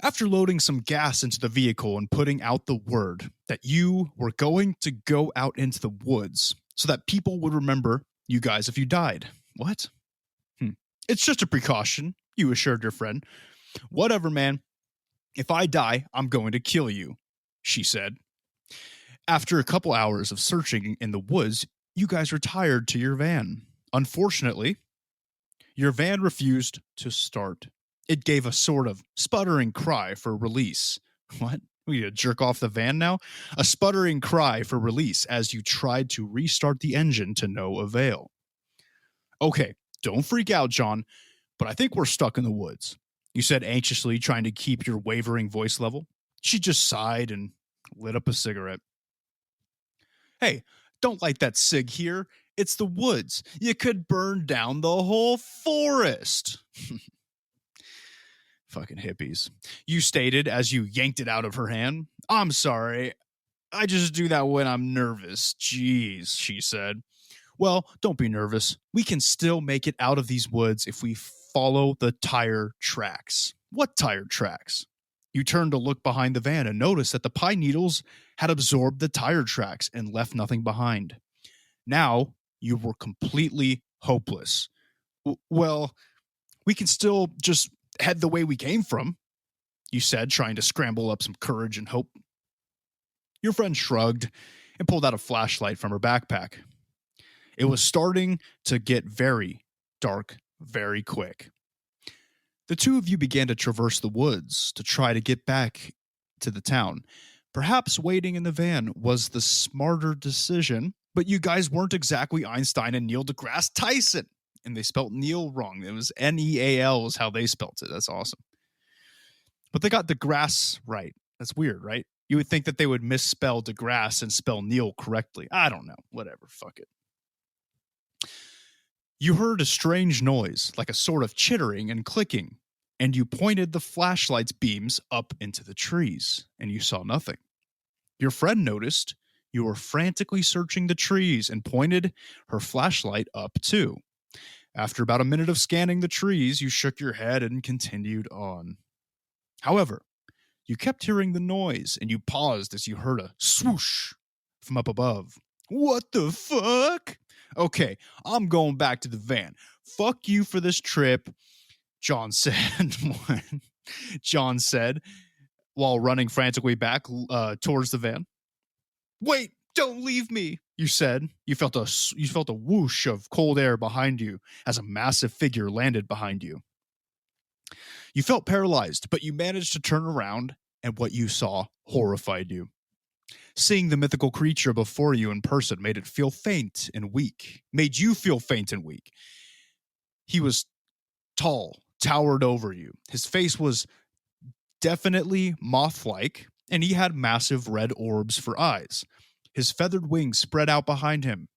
After loading some gas into the vehicle and putting out the word that you were going to go out into the woods so that people would remember you guys if you died. What? It's just a precaution, you assured your friend. Whatever, man. If I die, I'm going to kill you, she said. After a couple hours of searching in the woods, you guys retired to your van. Unfortunately, your van refused to start. It gave a sort of sputtering cry for release. What? We need to jerk off the van now? A sputtering cry for release as you tried to restart the engine to no avail. Okay, don't freak out, John, but I think we're stuck in the woods, you said anxiously, trying to keep your wavering voice level. She just sighed and lit up a cigarette. Hey, don't light that cig here. It's the woods. You could burn down the whole forest. Fucking hippies. You stated as you yanked it out of her hand. I'm sorry. I just do that when I'm nervous. Jeez, she said. Well, don't be nervous. We can still make it out of these woods if we follow the tire tracks. What tire tracks? You turned to look behind the van and noticed that the pine needles had absorbed the tire tracks and left nothing behind. Now you were completely hopeless. Well, we can still just head the way we came from, you said, trying to scramble up some courage and hope. Your friend shrugged and pulled out a flashlight from her backpack. It was starting to get very dark very quick. The two of you began to traverse the woods to try to get back to the town. Perhaps waiting in the van was the smarter decision, but you guys weren't exactly Einstein and Neil deGrasse Tyson. And they spelt Neil wrong. It was Neal was how they spelt it. That's awesome. But they got deGrasse right. That's weird, right? You would think that they would misspell deGrasse and spell Neil correctly. I don't know. Whatever. Fuck it. You heard a strange noise, like a sort of chittering and clicking, and you pointed the flashlight's beams up into the trees, and you saw nothing. Your friend noticed you were frantically searching the trees and pointed her flashlight up too. After about a minute of scanning the trees, you shook your head and continued on. However, you kept hearing the noise, and you paused as you heard a swoosh from up above. What the fuck? Okay, I'm going back to the van. Fuck you for this trip, John said. John said while running frantically back towards the van. Wait, don't leave me, you said. You felt a whoosh of cold air behind you as a massive figure landed behind you. You felt paralyzed, but you managed to turn around, and what you saw horrified you. Seeing the mythical creature before you in person made you feel faint and weak. He was tall, towered over you. His face was definitely moth-like, and he had massive red orbs for eyes. His feathered wings spread out behind him.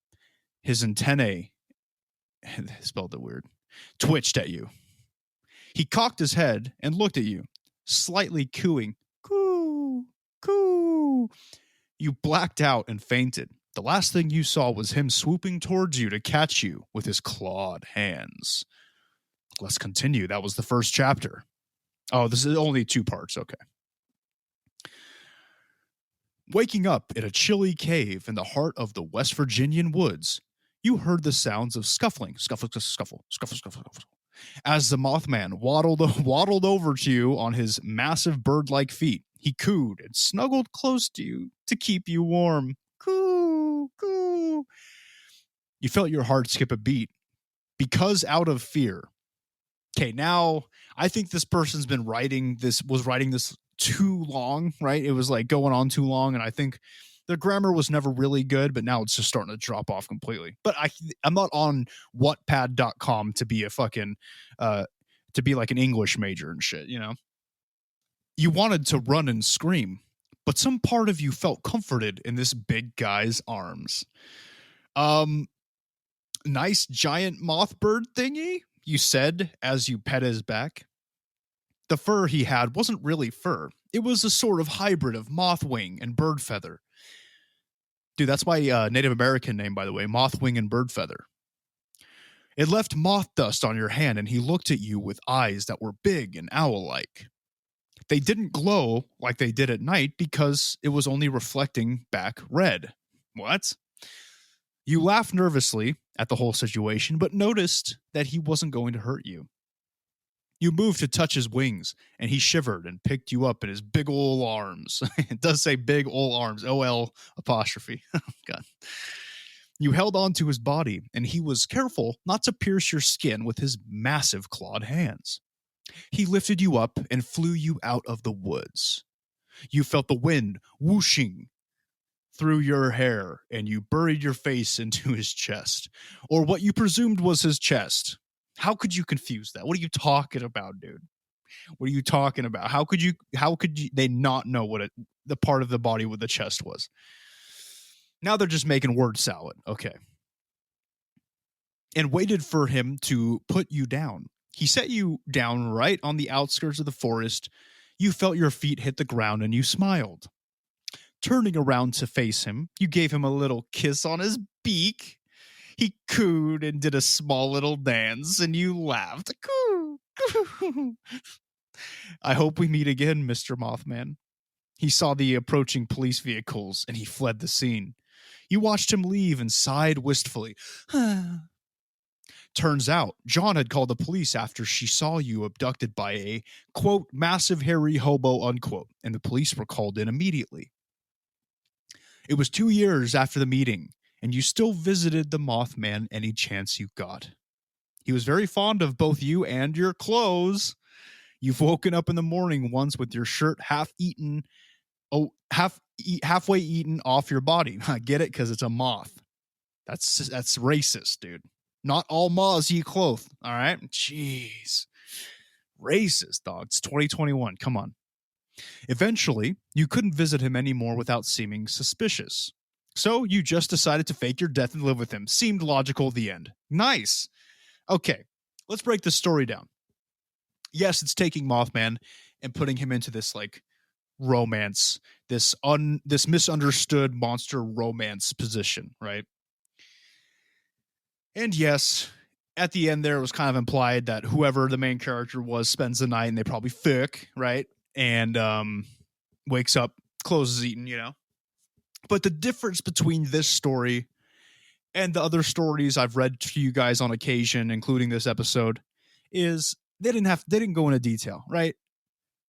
His antennae, spelled it weird, twitched at you. He cocked his head and looked at you, slightly cooing. Coo, coo. You blacked out and fainted. The last thing you saw was him swooping towards you to catch you with his clawed hands. Let's continue. That was the first chapter. Oh, this is only 2 parts. Okay. Waking up in a chilly cave in the heart of the West Virginian woods, you heard the sounds of scuffling, scuffle, scuffle, scuffle, scuffle, scuffle, as the Mothman waddled over to you on his massive bird-like feet. He cooed and snuggled close to you to keep you warm. Coo, coo. You felt your heart skip a beat because out of fear. Okay, now I think this person's been writing this too long, right? It was like going on too long, and I think the grammar was never really good, but now it's just starting to drop off completely. But I'm not on Wattpad.com to be a fucking to be like an English major and shit, you know? You wanted to run and scream, but some part of you felt comforted in this big guy's arms. Nice giant moth bird thingy, you said as you pet his back. The fur he had wasn't really fur. It was a sort of hybrid of moth wing and bird feather. Dude, that's my Native American name, by the way, mothwing and bird feather. It left moth dust on your hand, and he looked at you with eyes that were big and owl-like. They didn't glow like they did at night because it was only reflecting back red. What? You laughed nervously at the whole situation, but noticed that he wasn't going to hurt you. You moved to touch his wings, and he shivered and picked you up in his big ol' arms. It does say big ol' arms, O-L apostrophe. God. You held on to his body, and he was careful not to pierce your skin with his massive clawed hands. He lifted you up and flew you out of the woods. You felt the wind whooshing through your hair, and you buried your face into his chest, or what you presumed was his chest. How could you confuse that? What are you talking about, dude? What are you talking about? How could they not know what the part of the body with the chest was? Now they're just making word salad. Okay. And waited for him to put you down. He set you down right on the outskirts of the forest. You felt your feet hit the ground and you smiled. Turning around to face him, you gave him a little kiss on his beak. He cooed and did a small little dance, and you laughed. Coo, coo. I hope we meet again, Mr. Mothman. He saw the approaching police vehicles, and he fled the scene. You watched him leave and sighed wistfully. Turns out, John had called the police after she saw you abducted by a, quote, massive hairy hobo, unquote, and the police were called in immediately. It was 2 years after the meeting, and you still visited the Mothman any chance you got. He was very fond of both you and your clothes. You've woken up in the morning once with your shirt halfway eaten off your body. I get it, because it's a moth. That's racist, dude. Not all moths eat clothes, all right? Jeez. Racist, dog. It's 2021. Come on. Eventually, you couldn't visit him anymore without seeming suspicious. So you just decided to fake your death and live with him. Seemed logical at the end. Nice. Okay, let's break this story down. Yes, it's taking Mothman and putting him into this like romance, this misunderstood monster romance position, right? And yes, at the end there it was kind of implied that whoever the main character was spends the night and they probably fuck, right? And wakes up, clothes is eaten, you know? But the difference between this story and the other stories I've read to you guys on occasion, including this episode, is they didn't go into detail, right?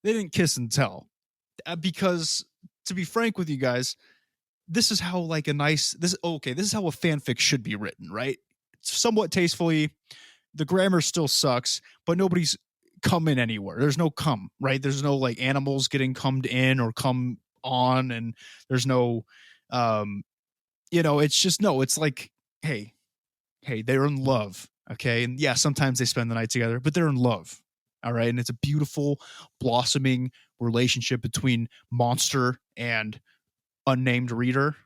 They didn't kiss and tell. Because to be frank with you guys, this is how like this is how a fanfic should be written, right? Somewhat tastefully. The grammar still sucks, but nobody's coming anywhere. There's no cum, right? There's no like animals getting cummed in or come on, and there's no it's just it's like, hey, they're in love, okay? And yeah, sometimes they spend the night together, but they're in love. All right. And it's a beautiful, blossoming relationship between monster and unnamed reader.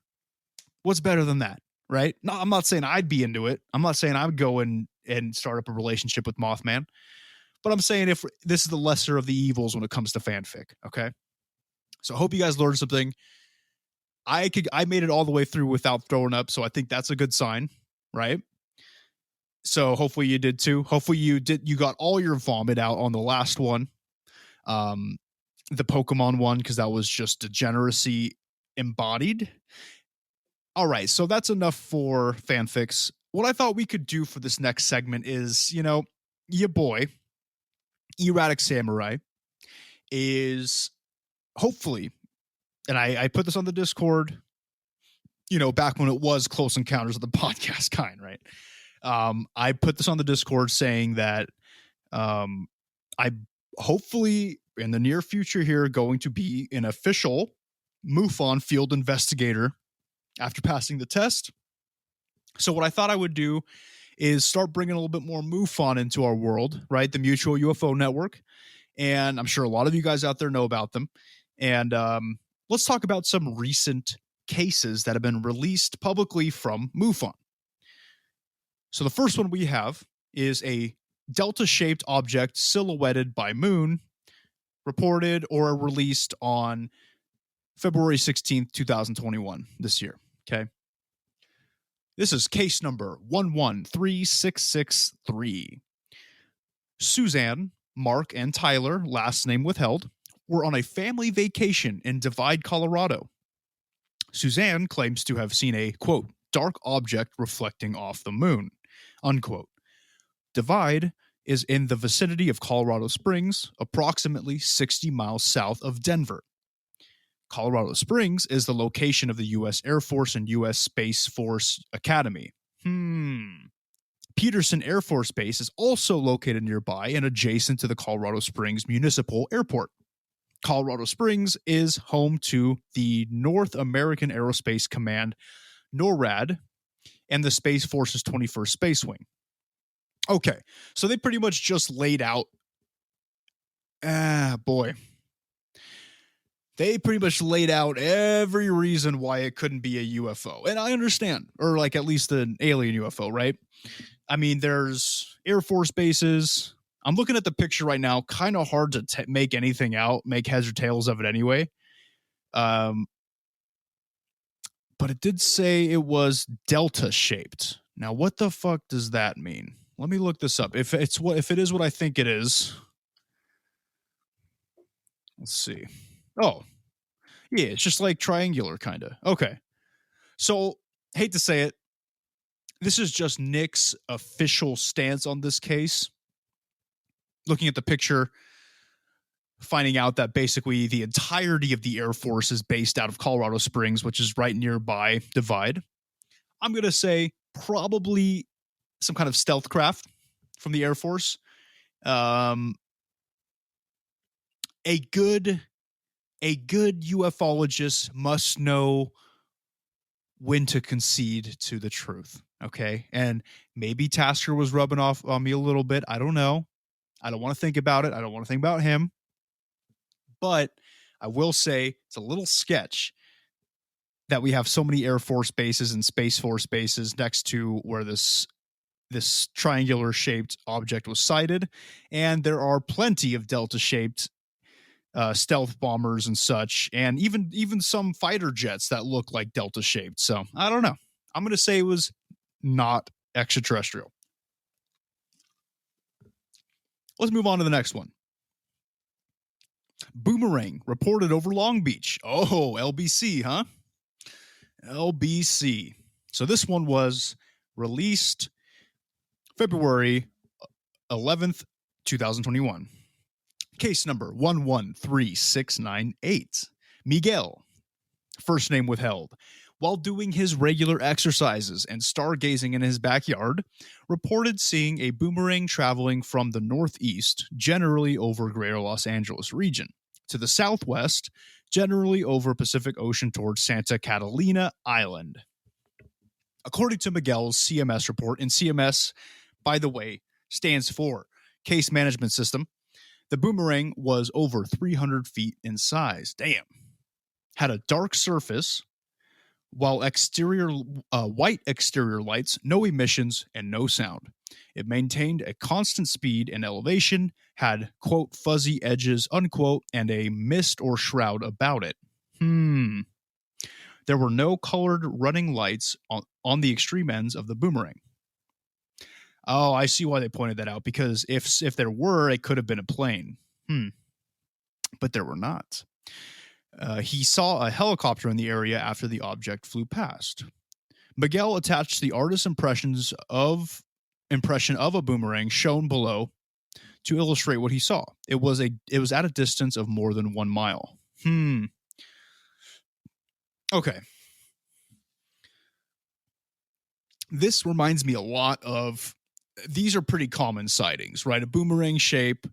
What's better than that? Right? No, I'm not saying I'd be into it. I'm not saying I would go and start up a relationship with Mothman. But I'm saying if this is the lesser of the evils when it comes to fanfic. Okay. So I hope you guys learned something. I made it all the way through without throwing up. So I think that's a good sign. Right? So hopefully you did too. Hopefully you got all your vomit out on the last one. The Pokemon one, because that was just degeneracy embodied. All right, so that's enough for fanfics. What I thought we could do for this next segment is, your boy, E-rratic Samurai, is hopefully, and I put this on the Discord, back when it was Close Encounters of the Podcast kind, right? I put this on the Discord saying that I hopefully in the near future here going to be an official MUFON field investigator after passing the test. So what I thought I would do is start bringing a little bit more MUFON into our world, right? The Mutual UFO Network. And I'm sure a lot of you guys out there know about them. And let's talk about some recent cases that have been released publicly from MUFON. So the first one we have is a delta-shaped object silhouetted by moon, reported or released on February 16th, 2021, this year. Okay. This is case number 113663. Suzanne, Mark, and Tyler, last name withheld, were on a family vacation in Divide, Colorado. Suzanne claims to have seen a, quote, dark object reflecting off the moon, unquote. Divide is in the vicinity of Colorado Springs, approximately 60 miles south of Denver. Colorado Springs is the location of the U.S. Air Force and U.S. Space Force Academy. Peterson Air Force Base is also located nearby and adjacent to the Colorado Springs Municipal Airport. Colorado Springs is home to the North American Aerospace Command, NORAD, and the Space Force's 21st Space Wing. Okay, so they pretty much just laid out, they pretty much laid out every reason why it couldn't be a UFO. And I understand, or like at least an alien UFO, right? I mean, there's Air Force bases. I'm looking at the picture right now, kind of hard to make anything out, make heads or tails of it anyway. But it did say it was delta shaped. Now, what the fuck does that mean? Let me look this up. If it is what I think it is, let's see. Oh, yeah, it's just like triangular, kind of. Okay. So, hate to say it, this is just Nick's official stance on this case. Looking at the picture, finding out that basically the entirety of the Air Force is based out of Colorado Springs, which is right nearby Divide. I'm going to say probably some kind of stealth craft from the Air Force. A good ufologist must know when to concede to the truth. Okay. And maybe Tasker was rubbing off on me a little bit. I don't know. I don't want to think about it. I don't want to think about him. But I will say it's a little sketch that we have so many Air Force bases and Space Force bases next to where this triangular shaped object was sighted. And there are plenty of delta shaped stealth bombers and such, and even some fighter jets that look like delta shaped. So I don't know. I'm going to say it was not extraterrestrial. Let's move on to the next one. Boomerang reported over Long Beach. Oh, LBC, huh? LBC. So this one was released February 11th, 2021. Case number 113698. Miguel, first name withheld, while doing his regular exercises and stargazing in his backyard, reported seeing a boomerang traveling from the northeast, generally over Greater Los Angeles region, to the southwest, generally over Pacific Ocean towards Santa Catalina Island. According to Miguel's CMS report, and CMS, by the way, stands for Case Management System, the boomerang was over 300 feet in size. Damn. Had a dark surface, while white exterior lights, no emissions, and no sound. It maintained a constant speed and elevation, had, quote, fuzzy edges, unquote, and a mist or shroud about it. There were no colored running lights on the extreme ends of the boomerang. Oh, I see why they pointed that out, because if there were, it could have been a plane. But there were not. He saw a helicopter in the area after the object flew past. Miguel attached the artist's impression of a boomerang shown below to illustrate what he saw. It was at a distance of more than 1 mile. Okay. This reminds me a lot of, these are pretty common sightings, right? A boomerang shape,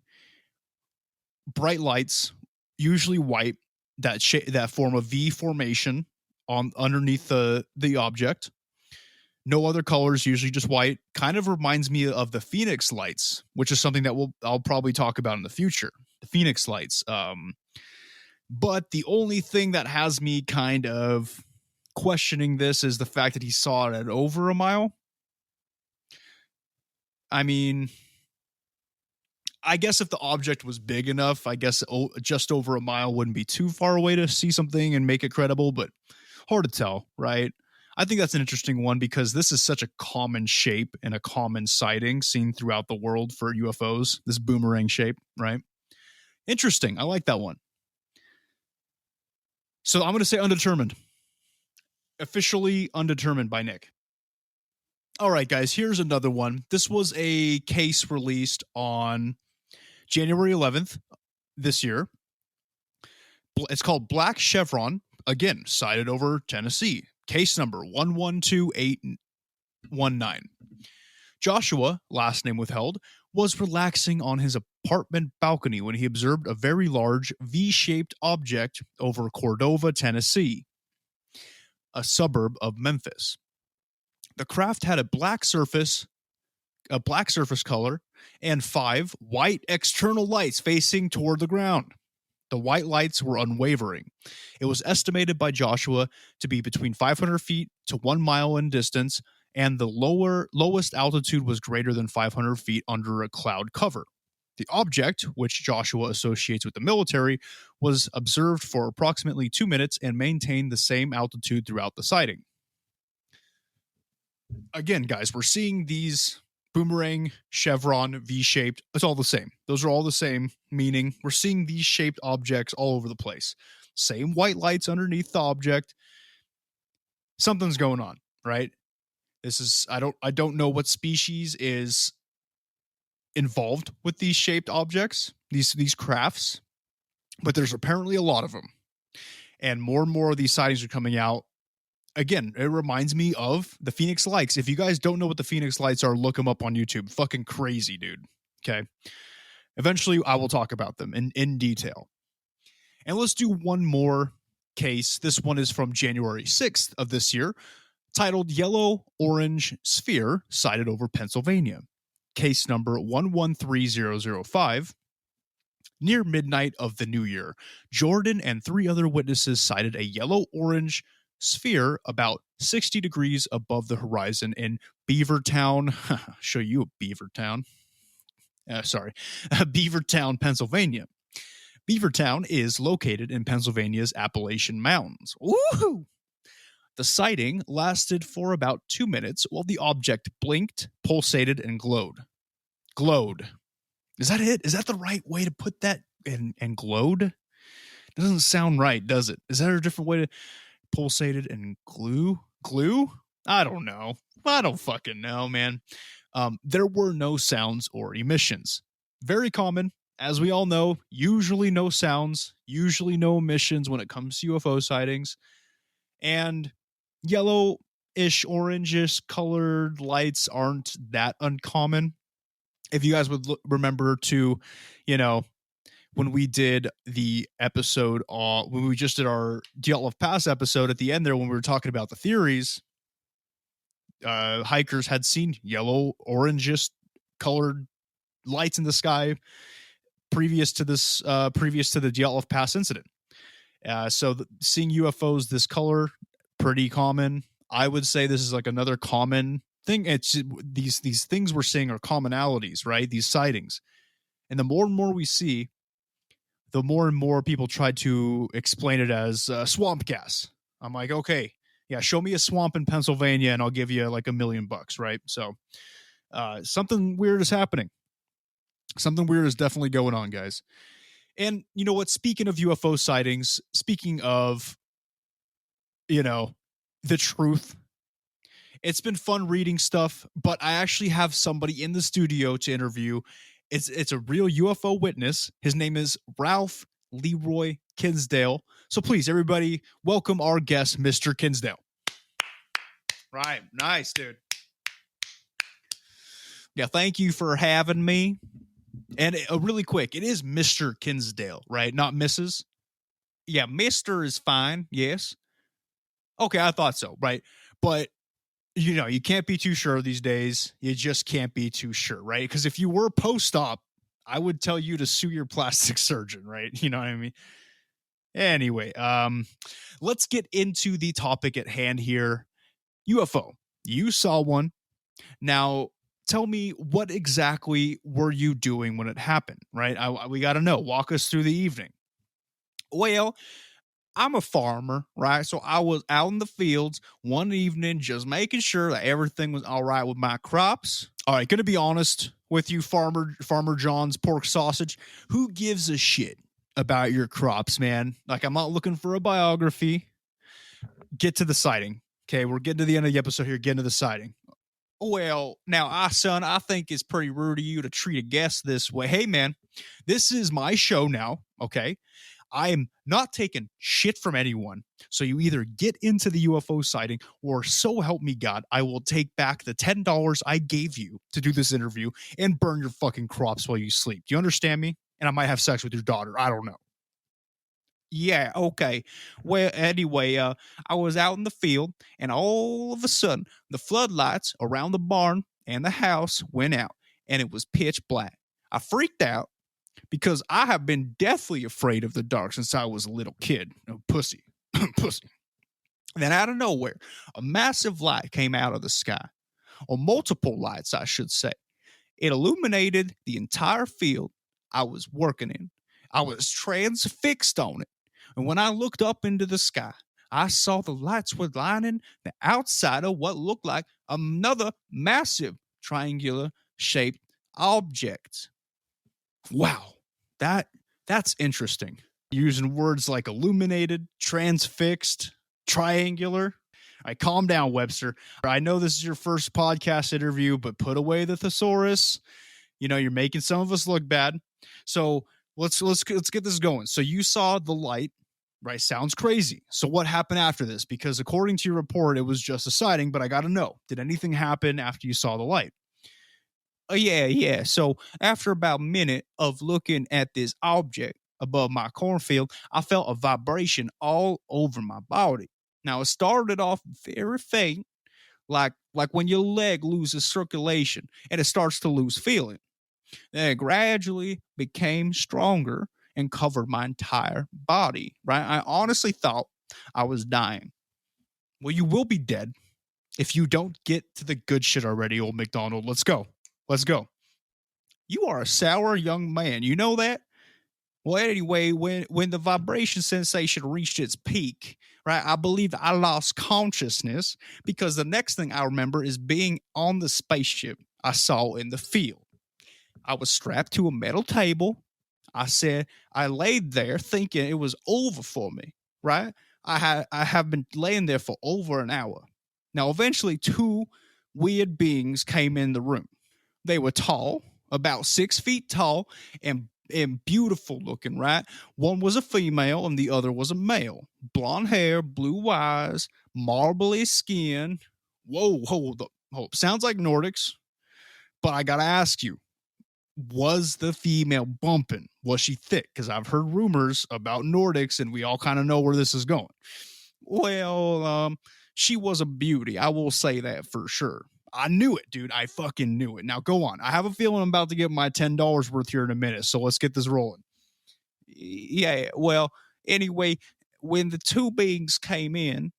bright lights, usually white, that form a V formation on underneath the object. No other colors, usually just white. Kind of reminds me of the Phoenix lights, which is something that I'll probably talk about in the future. The Phoenix lights. But the only thing that has me kind of questioning this is the fact that he saw it at over a mile. I mean, I guess if the object was big enough, I guess just over a mile wouldn't be too far away to see something and make it credible, but hard to tell, right? I think that's an interesting one because this is such a common shape and a common sighting seen throughout the world for UFOs, this boomerang shape, right? Interesting. I like that one. So I'm going to say undetermined. Officially undetermined by Nick. All right, guys, here's another one. This was a case released on January 11th this year. It's called Black Chevron, again, sighted over Tennessee. Case number 112819. Joshua, last name withheld, was relaxing on his apartment balcony when he observed a very large V-shaped object over Cordova, Tennessee, a suburb of Memphis. The craft had a black surface color, and 5 white external lights facing toward the ground. The white lights were unwavering. It was estimated by Joshua to be between 500 feet to 1 mile in distance, and the lowest altitude was greater than 500 feet under a cloud cover. The object, which Joshua associates with the military, was observed for approximately 2 minutes and maintained the same altitude throughout the sighting. Again, guys, we're seeing these boomerang, chevron, V-shaped. It's all the same. Those are all the same meaning. We're seeing these shaped objects all over the place. Same white lights underneath the object. Something's going on, right? This is I don't know what species is involved with these shaped objects, these crafts, but there's apparently a lot of them. And more of these sightings are coming out. Again, it reminds me of the Phoenix Lights. If you guys don't know what the Phoenix Lights are, look them up on YouTube. Fucking crazy, dude. Okay. Eventually, I will talk about them in detail. And let's do one more case. This one is from January 6th of this year, titled Yellow Orange Sphere, sighted over Pennsylvania. Case number 113005. Near midnight of the new year, Jordan and 3 other witnesses sighted a yellow-orange sphere about 60 degrees above the horizon in Beavertown. Show you a Beavertown. Beavertown, Pennsylvania. Beavertown is located in Pennsylvania's Appalachian Mountains. Woohoo! The sighting lasted for about 2 minutes while the object blinked, pulsated, and glowed. Glowed. Is that it? Is that the right way to put that? And glowed? Doesn't sound right, does it? Is there a different way to pulsated and glue? Glue? I don't know. I don't fucking know, man. There were no sounds or emissions. Very common. As we all know, usually no sounds, usually no emissions when it comes to UFO sightings. And yellowish, orangish colored lights aren't that uncommon. If you guys would remember to, when we did the episode, when we just did our Dyatlov Pass episode at the end there, when we were talking about the theories, hikers had seen yellow, orangish colored lights in the sky previous to the Dyatlov Pass incident. So seeing UFOs this color, pretty common. I would say this is like another common thing. It's these things we're seeing are commonalities, right? These sightings. And the more and more we see, the more and more people try to explain it as swamp gas. I'm like, okay, yeah, show me a swamp in Pennsylvania and I'll give you like $1 million, right? So something weird is happening. Something weird is definitely going on, guys. And you know what? Speaking of UFO sightings, speaking of, the truth, it's been fun reading stuff, but I actually have somebody in the studio to interview. It's a real UFO witness. His name is Ralph Leroy Kinsdale. So please, everybody, welcome our guest, Mr. Kinsdale. Right. Nice, dude. Yeah, thank you for having me. And really quick, it is Mr. Kinsdale, right? Not Mrs. Yeah, Mr. is fine. Yes. Okay, I thought so, right? But you can't be too sure these days. You just can't be too sure, right? Because if you were post-op, I would tell you to sue your plastic surgeon, right? You know what I mean? Anyway, let's get into the topic at hand here. UFO. You saw one. Now, tell me, what exactly were you doing when it happened, right? We got to know. Walk us through the evening. Well, I'm a farmer, right? So I was out in the fields one evening just making sure that everything was all right with my crops. All right, gonna be honest with you, Farmer John's pork sausage. Who gives a shit about your crops, man? Like, I'm not looking for a biography. Get to the sighting. Okay, we're getting to the end of the episode here. Getting to the sighting. Well, now, I think it's pretty rude of you to treat a guest this way. Hey, man, this is my show now, okay? I am not taking shit from anyone. So you either get into the UFO sighting, or so help me God, I will take back the $10 I gave you to do this interview and burn your fucking crops while you sleep. Do you understand me? And I might have sex with your daughter. I don't know. Yeah, okay. Well, anyway, I was out in the field, and all of a sudden, the floodlights around the barn and the house went out, and it was pitch black. I freaked out because I have been deathly afraid of the dark since I was a little kid. Oh, pussy. Pussy. And then out of nowhere, a massive light came out of the sky, or multiple lights, I should say. It illuminated the entire field I was working in. I was transfixed on it. And when I looked up into the sky, I saw the lights were lining the outside of what looked like another massive triangular shaped object. Wow, that's interesting. Using words like illuminated, transfixed, triangular. All right, calm down, Webster. I know this is your first podcast interview, but put away the thesaurus. You're making some of us look bad. So let's get this going. So you saw the light, right? Sounds crazy. So what happened after this? Because according to your report, it was just a sighting, but I got to know, did anything happen after you saw the light? Oh, yeah. So after about a minute of looking at this object above my cornfield, I felt a vibration all over my body. Now, it started off very faint, like when your leg loses circulation and it starts to lose feeling. Then it gradually became stronger and covered my entire body, right? I honestly thought I was dying. Well, you will be dead if you don't get to the good shit already, old McDonald. Let's go. You are a sour young man. You know that? Well, anyway, when the vibration sensation reached its peak, right, I believe I lost consciousness because the next thing I remember is being on the spaceship I saw in the field. I was strapped to a metal table. I laid there thinking it was over for me, right? I have been laying there for over an hour. Now, eventually, two weird beings came in the room. They were tall, about 6 feet tall, and beautiful looking, right? One was a female and the other was a male. Blonde hair, blue eyes, marbly skin. Whoa, hold up. Sounds like Nordics, but I gotta ask you, was the female bumping? Was she thick? Because I've heard rumors about Nordics and we all kind of know where this is going. Well, she was a beauty. I will say that for sure. I knew it, dude. I fucking knew it. Now go on. I have a feeling I'm about to get my $10 worth here in a minute. So let's get this rolling. Yeah. Well, anyway, when the two beings came in,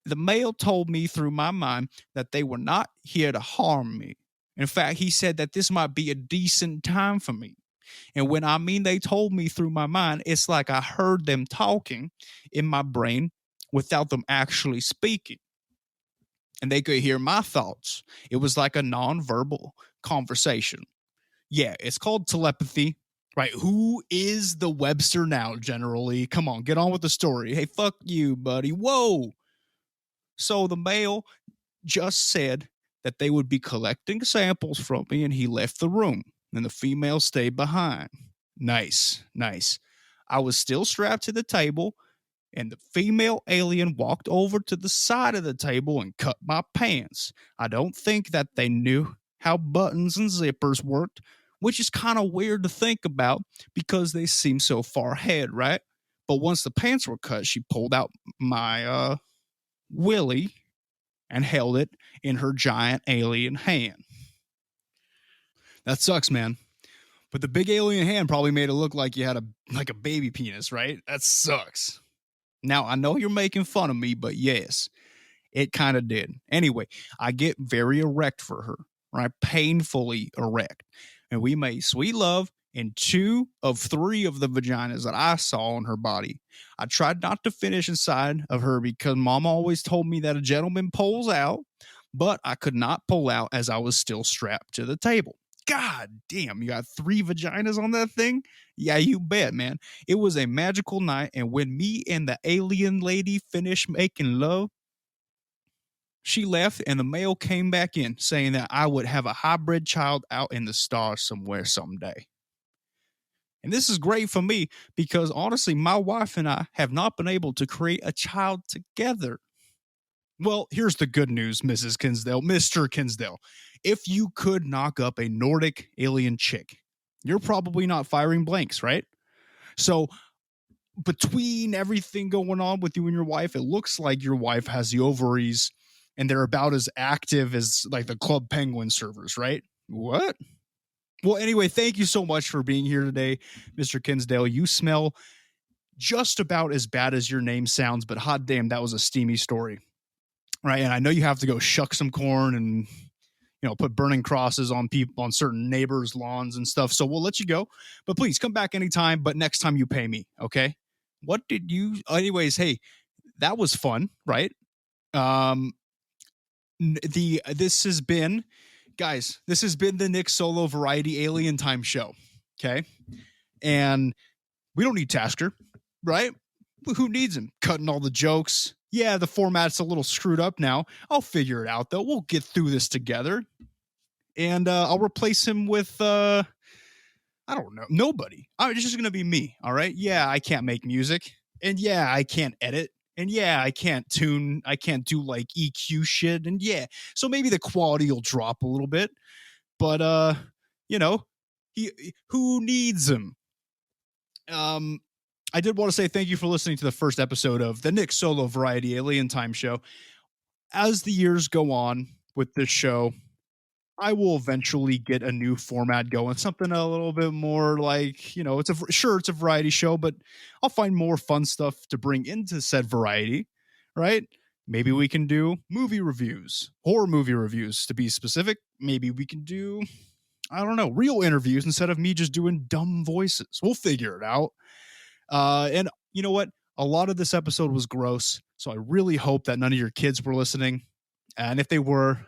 the male told me through my mind that they were not here to harm me. In fact, he said that this might be a decent time for me. And when I mean they told me through my mind, it's like I heard them talking in my brain without them actually speaking. And they could hear my thoughts. It was like a nonverbal conversation. Yeah, it's called telepathy, right? Who is the Webster now, generally? Come on, get on with the story. Hey, fuck you, buddy. Whoa. So the male just said that they would be collecting samples from me, and he left the room, and the female stayed behind. Nice. I was still strapped to the table, and the female alien walked over to the side of the table and cut my pants. I don't think that they knew how buttons and zippers worked, which is kind of weird to think about because they seem so far ahead, right? But once the pants were cut, she pulled out my willy and held it in her giant alien hand. That sucks, man. But the big alien hand probably made it look like you had a baby penis, right? That sucks. Now, I know you're making fun of me, but yes, it kind of did. Anyway, I get very erect for her, right? Painfully erect. And we made sweet love in 2 of 3 of the vaginas that I saw on her body. I tried not to finish inside of her because mom always told me that a gentleman pulls out, but I could not pull out as I was still strapped to the table. God damn, you got 3 vaginas on that thing? Yeah, you bet, man. It was a magical night, and when me and the alien lady finished making love, she left, and the male came back in, saying that I would have a hybrid child out in the stars somewhere someday. And this is great for me because, honestly, my wife and I have not been able to create a child together. Well, here's the good news, Mrs. Kinsdale, Mr. Kinsdale. If you could knock up a Nordic alien chick, you're probably not firing blanks, right? So between everything going on with you and your wife, it looks like your wife has the ovaries and they're about as active as like the Club Penguin servers, right? What? Well, anyway, thank you so much for being here today, Mr. Kinsdale. You smell just about as bad as your name sounds, but hot damn, that was a steamy story. Right. And I know you have to go shuck some corn and, put burning crosses on people on certain neighbors' lawns and stuff. So we'll let you go, but please come back anytime. But next time you pay me. Okay. What did you, anyways? Hey, that was fun. Right. This has been the Nick Solo Variety Alien Time Show. Okay. And we don't need Tasker. Right. Who needs him? Cutting all the jokes. Yeah, the format's a little screwed up now. I'll figure it out, though. We'll get through this together. And I'll replace him with, I don't know, nobody. It's just going to be me, all right? Yeah, I can't make music. And yeah, I can't edit. And yeah, I can't tune. I can't do, like, EQ shit. And yeah, so maybe the quality will drop a little bit. But, who needs him? I did want to say thank you for listening to the first episode of the Nick Solo Variety Alien Time Show. As the years go on with this show, I will eventually get a new format going, something a little bit more like, it's a variety show, but I'll find more fun stuff to bring into said variety, right? Maybe we can do movie reviews, horror movie reviews to be specific. Maybe we can do, I don't know, real interviews instead of me just doing dumb voices. We'll figure it out. And you know what? A lot of this episode was gross, so I really hope that none of your kids were listening. And if they were,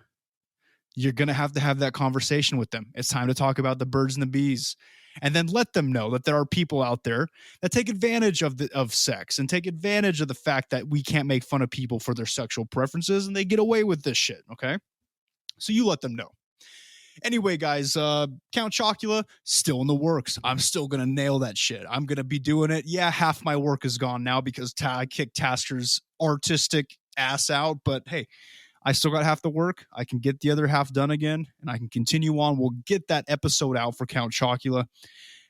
you're going to have that conversation with them. It's time to talk about the birds and the bees. And then let them know that there are people out there that take advantage of sex and take advantage of the fact that we can't make fun of people for their sexual preferences and they get away with this shit, okay? So you let them know. Anyway, guys, Count Chocula, still in the works. I'm still going to nail that shit. I'm going to be doing it. Yeah, half my work is gone now because I kicked Tasker's artistic ass out. But hey, I still got half the work. I can get the other half done again, and I can continue on. We'll get that episode out for Count Chocula.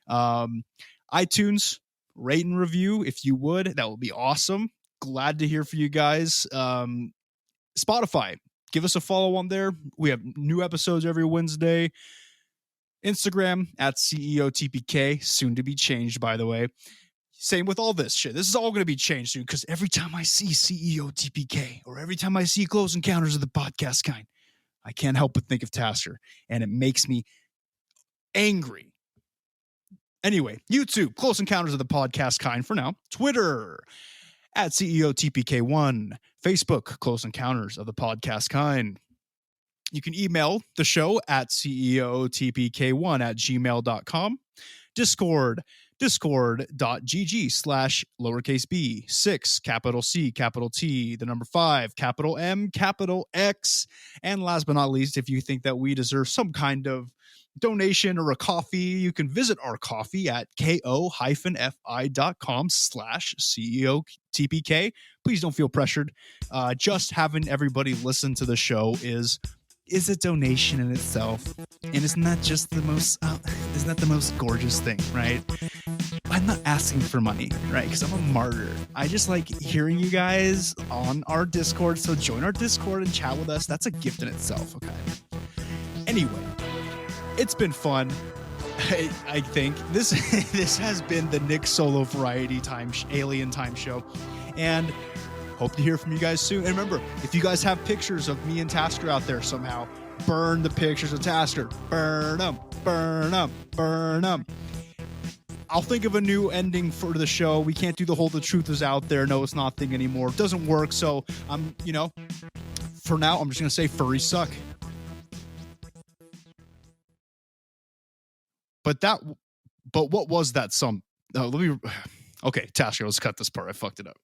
iTunes, rate and review if you would. That would be awesome. Glad to hear from you guys. Spotify. Give us a follow on there. We have new episodes every Wednesday. Instagram at CEOTPK, soon to be changed, by the way. Same with all this shit. This is all going to be changed soon because every time I see CEOTPK or every time I see Close Encounters of the Podcast Kind, I can't help but think of Tasker, and it makes me angry. Anyway, YouTube, Close Encounters of the Podcast Kind for now. Twitter, at CEOTPK1, Facebook, Close Encounters of the Podcast Kind. You can email the show at CEOTPK1@gmail.com. Discord, discord.gg/b6, capital C, capital T, the number 5, capital M, capital X. And last but not least, if you think that we deserve some kind of donation or a coffee, you can visit our coffee at ko-fi.com/CEOTPK. Please don't feel pressured. Just having everybody listen to the show is a donation in itself, and isn't that the most gorgeous thing, right? I'm not asking for money, right? Because I'm a martyr. I just like hearing you guys on our Discord. So join our Discord and chat with us. That's a gift in itself. Okay. Anyway, it's been fun. I think this has been the Nick Solo Variety Alien Time Show, and hope to hear from you guys soon. And remember, if you guys have pictures of me and Tasker out there somehow, burn the pictures of Tasker. Burn them, burn them, burn them. I'll think of a new ending for the show. We can't do the whole "the truth is out there, no it's not" thing anymore. It doesn't work. So for now, I'm just gonna say furries suck. But what was that? Okay, Tasker, let's cut this part. I fucked it up.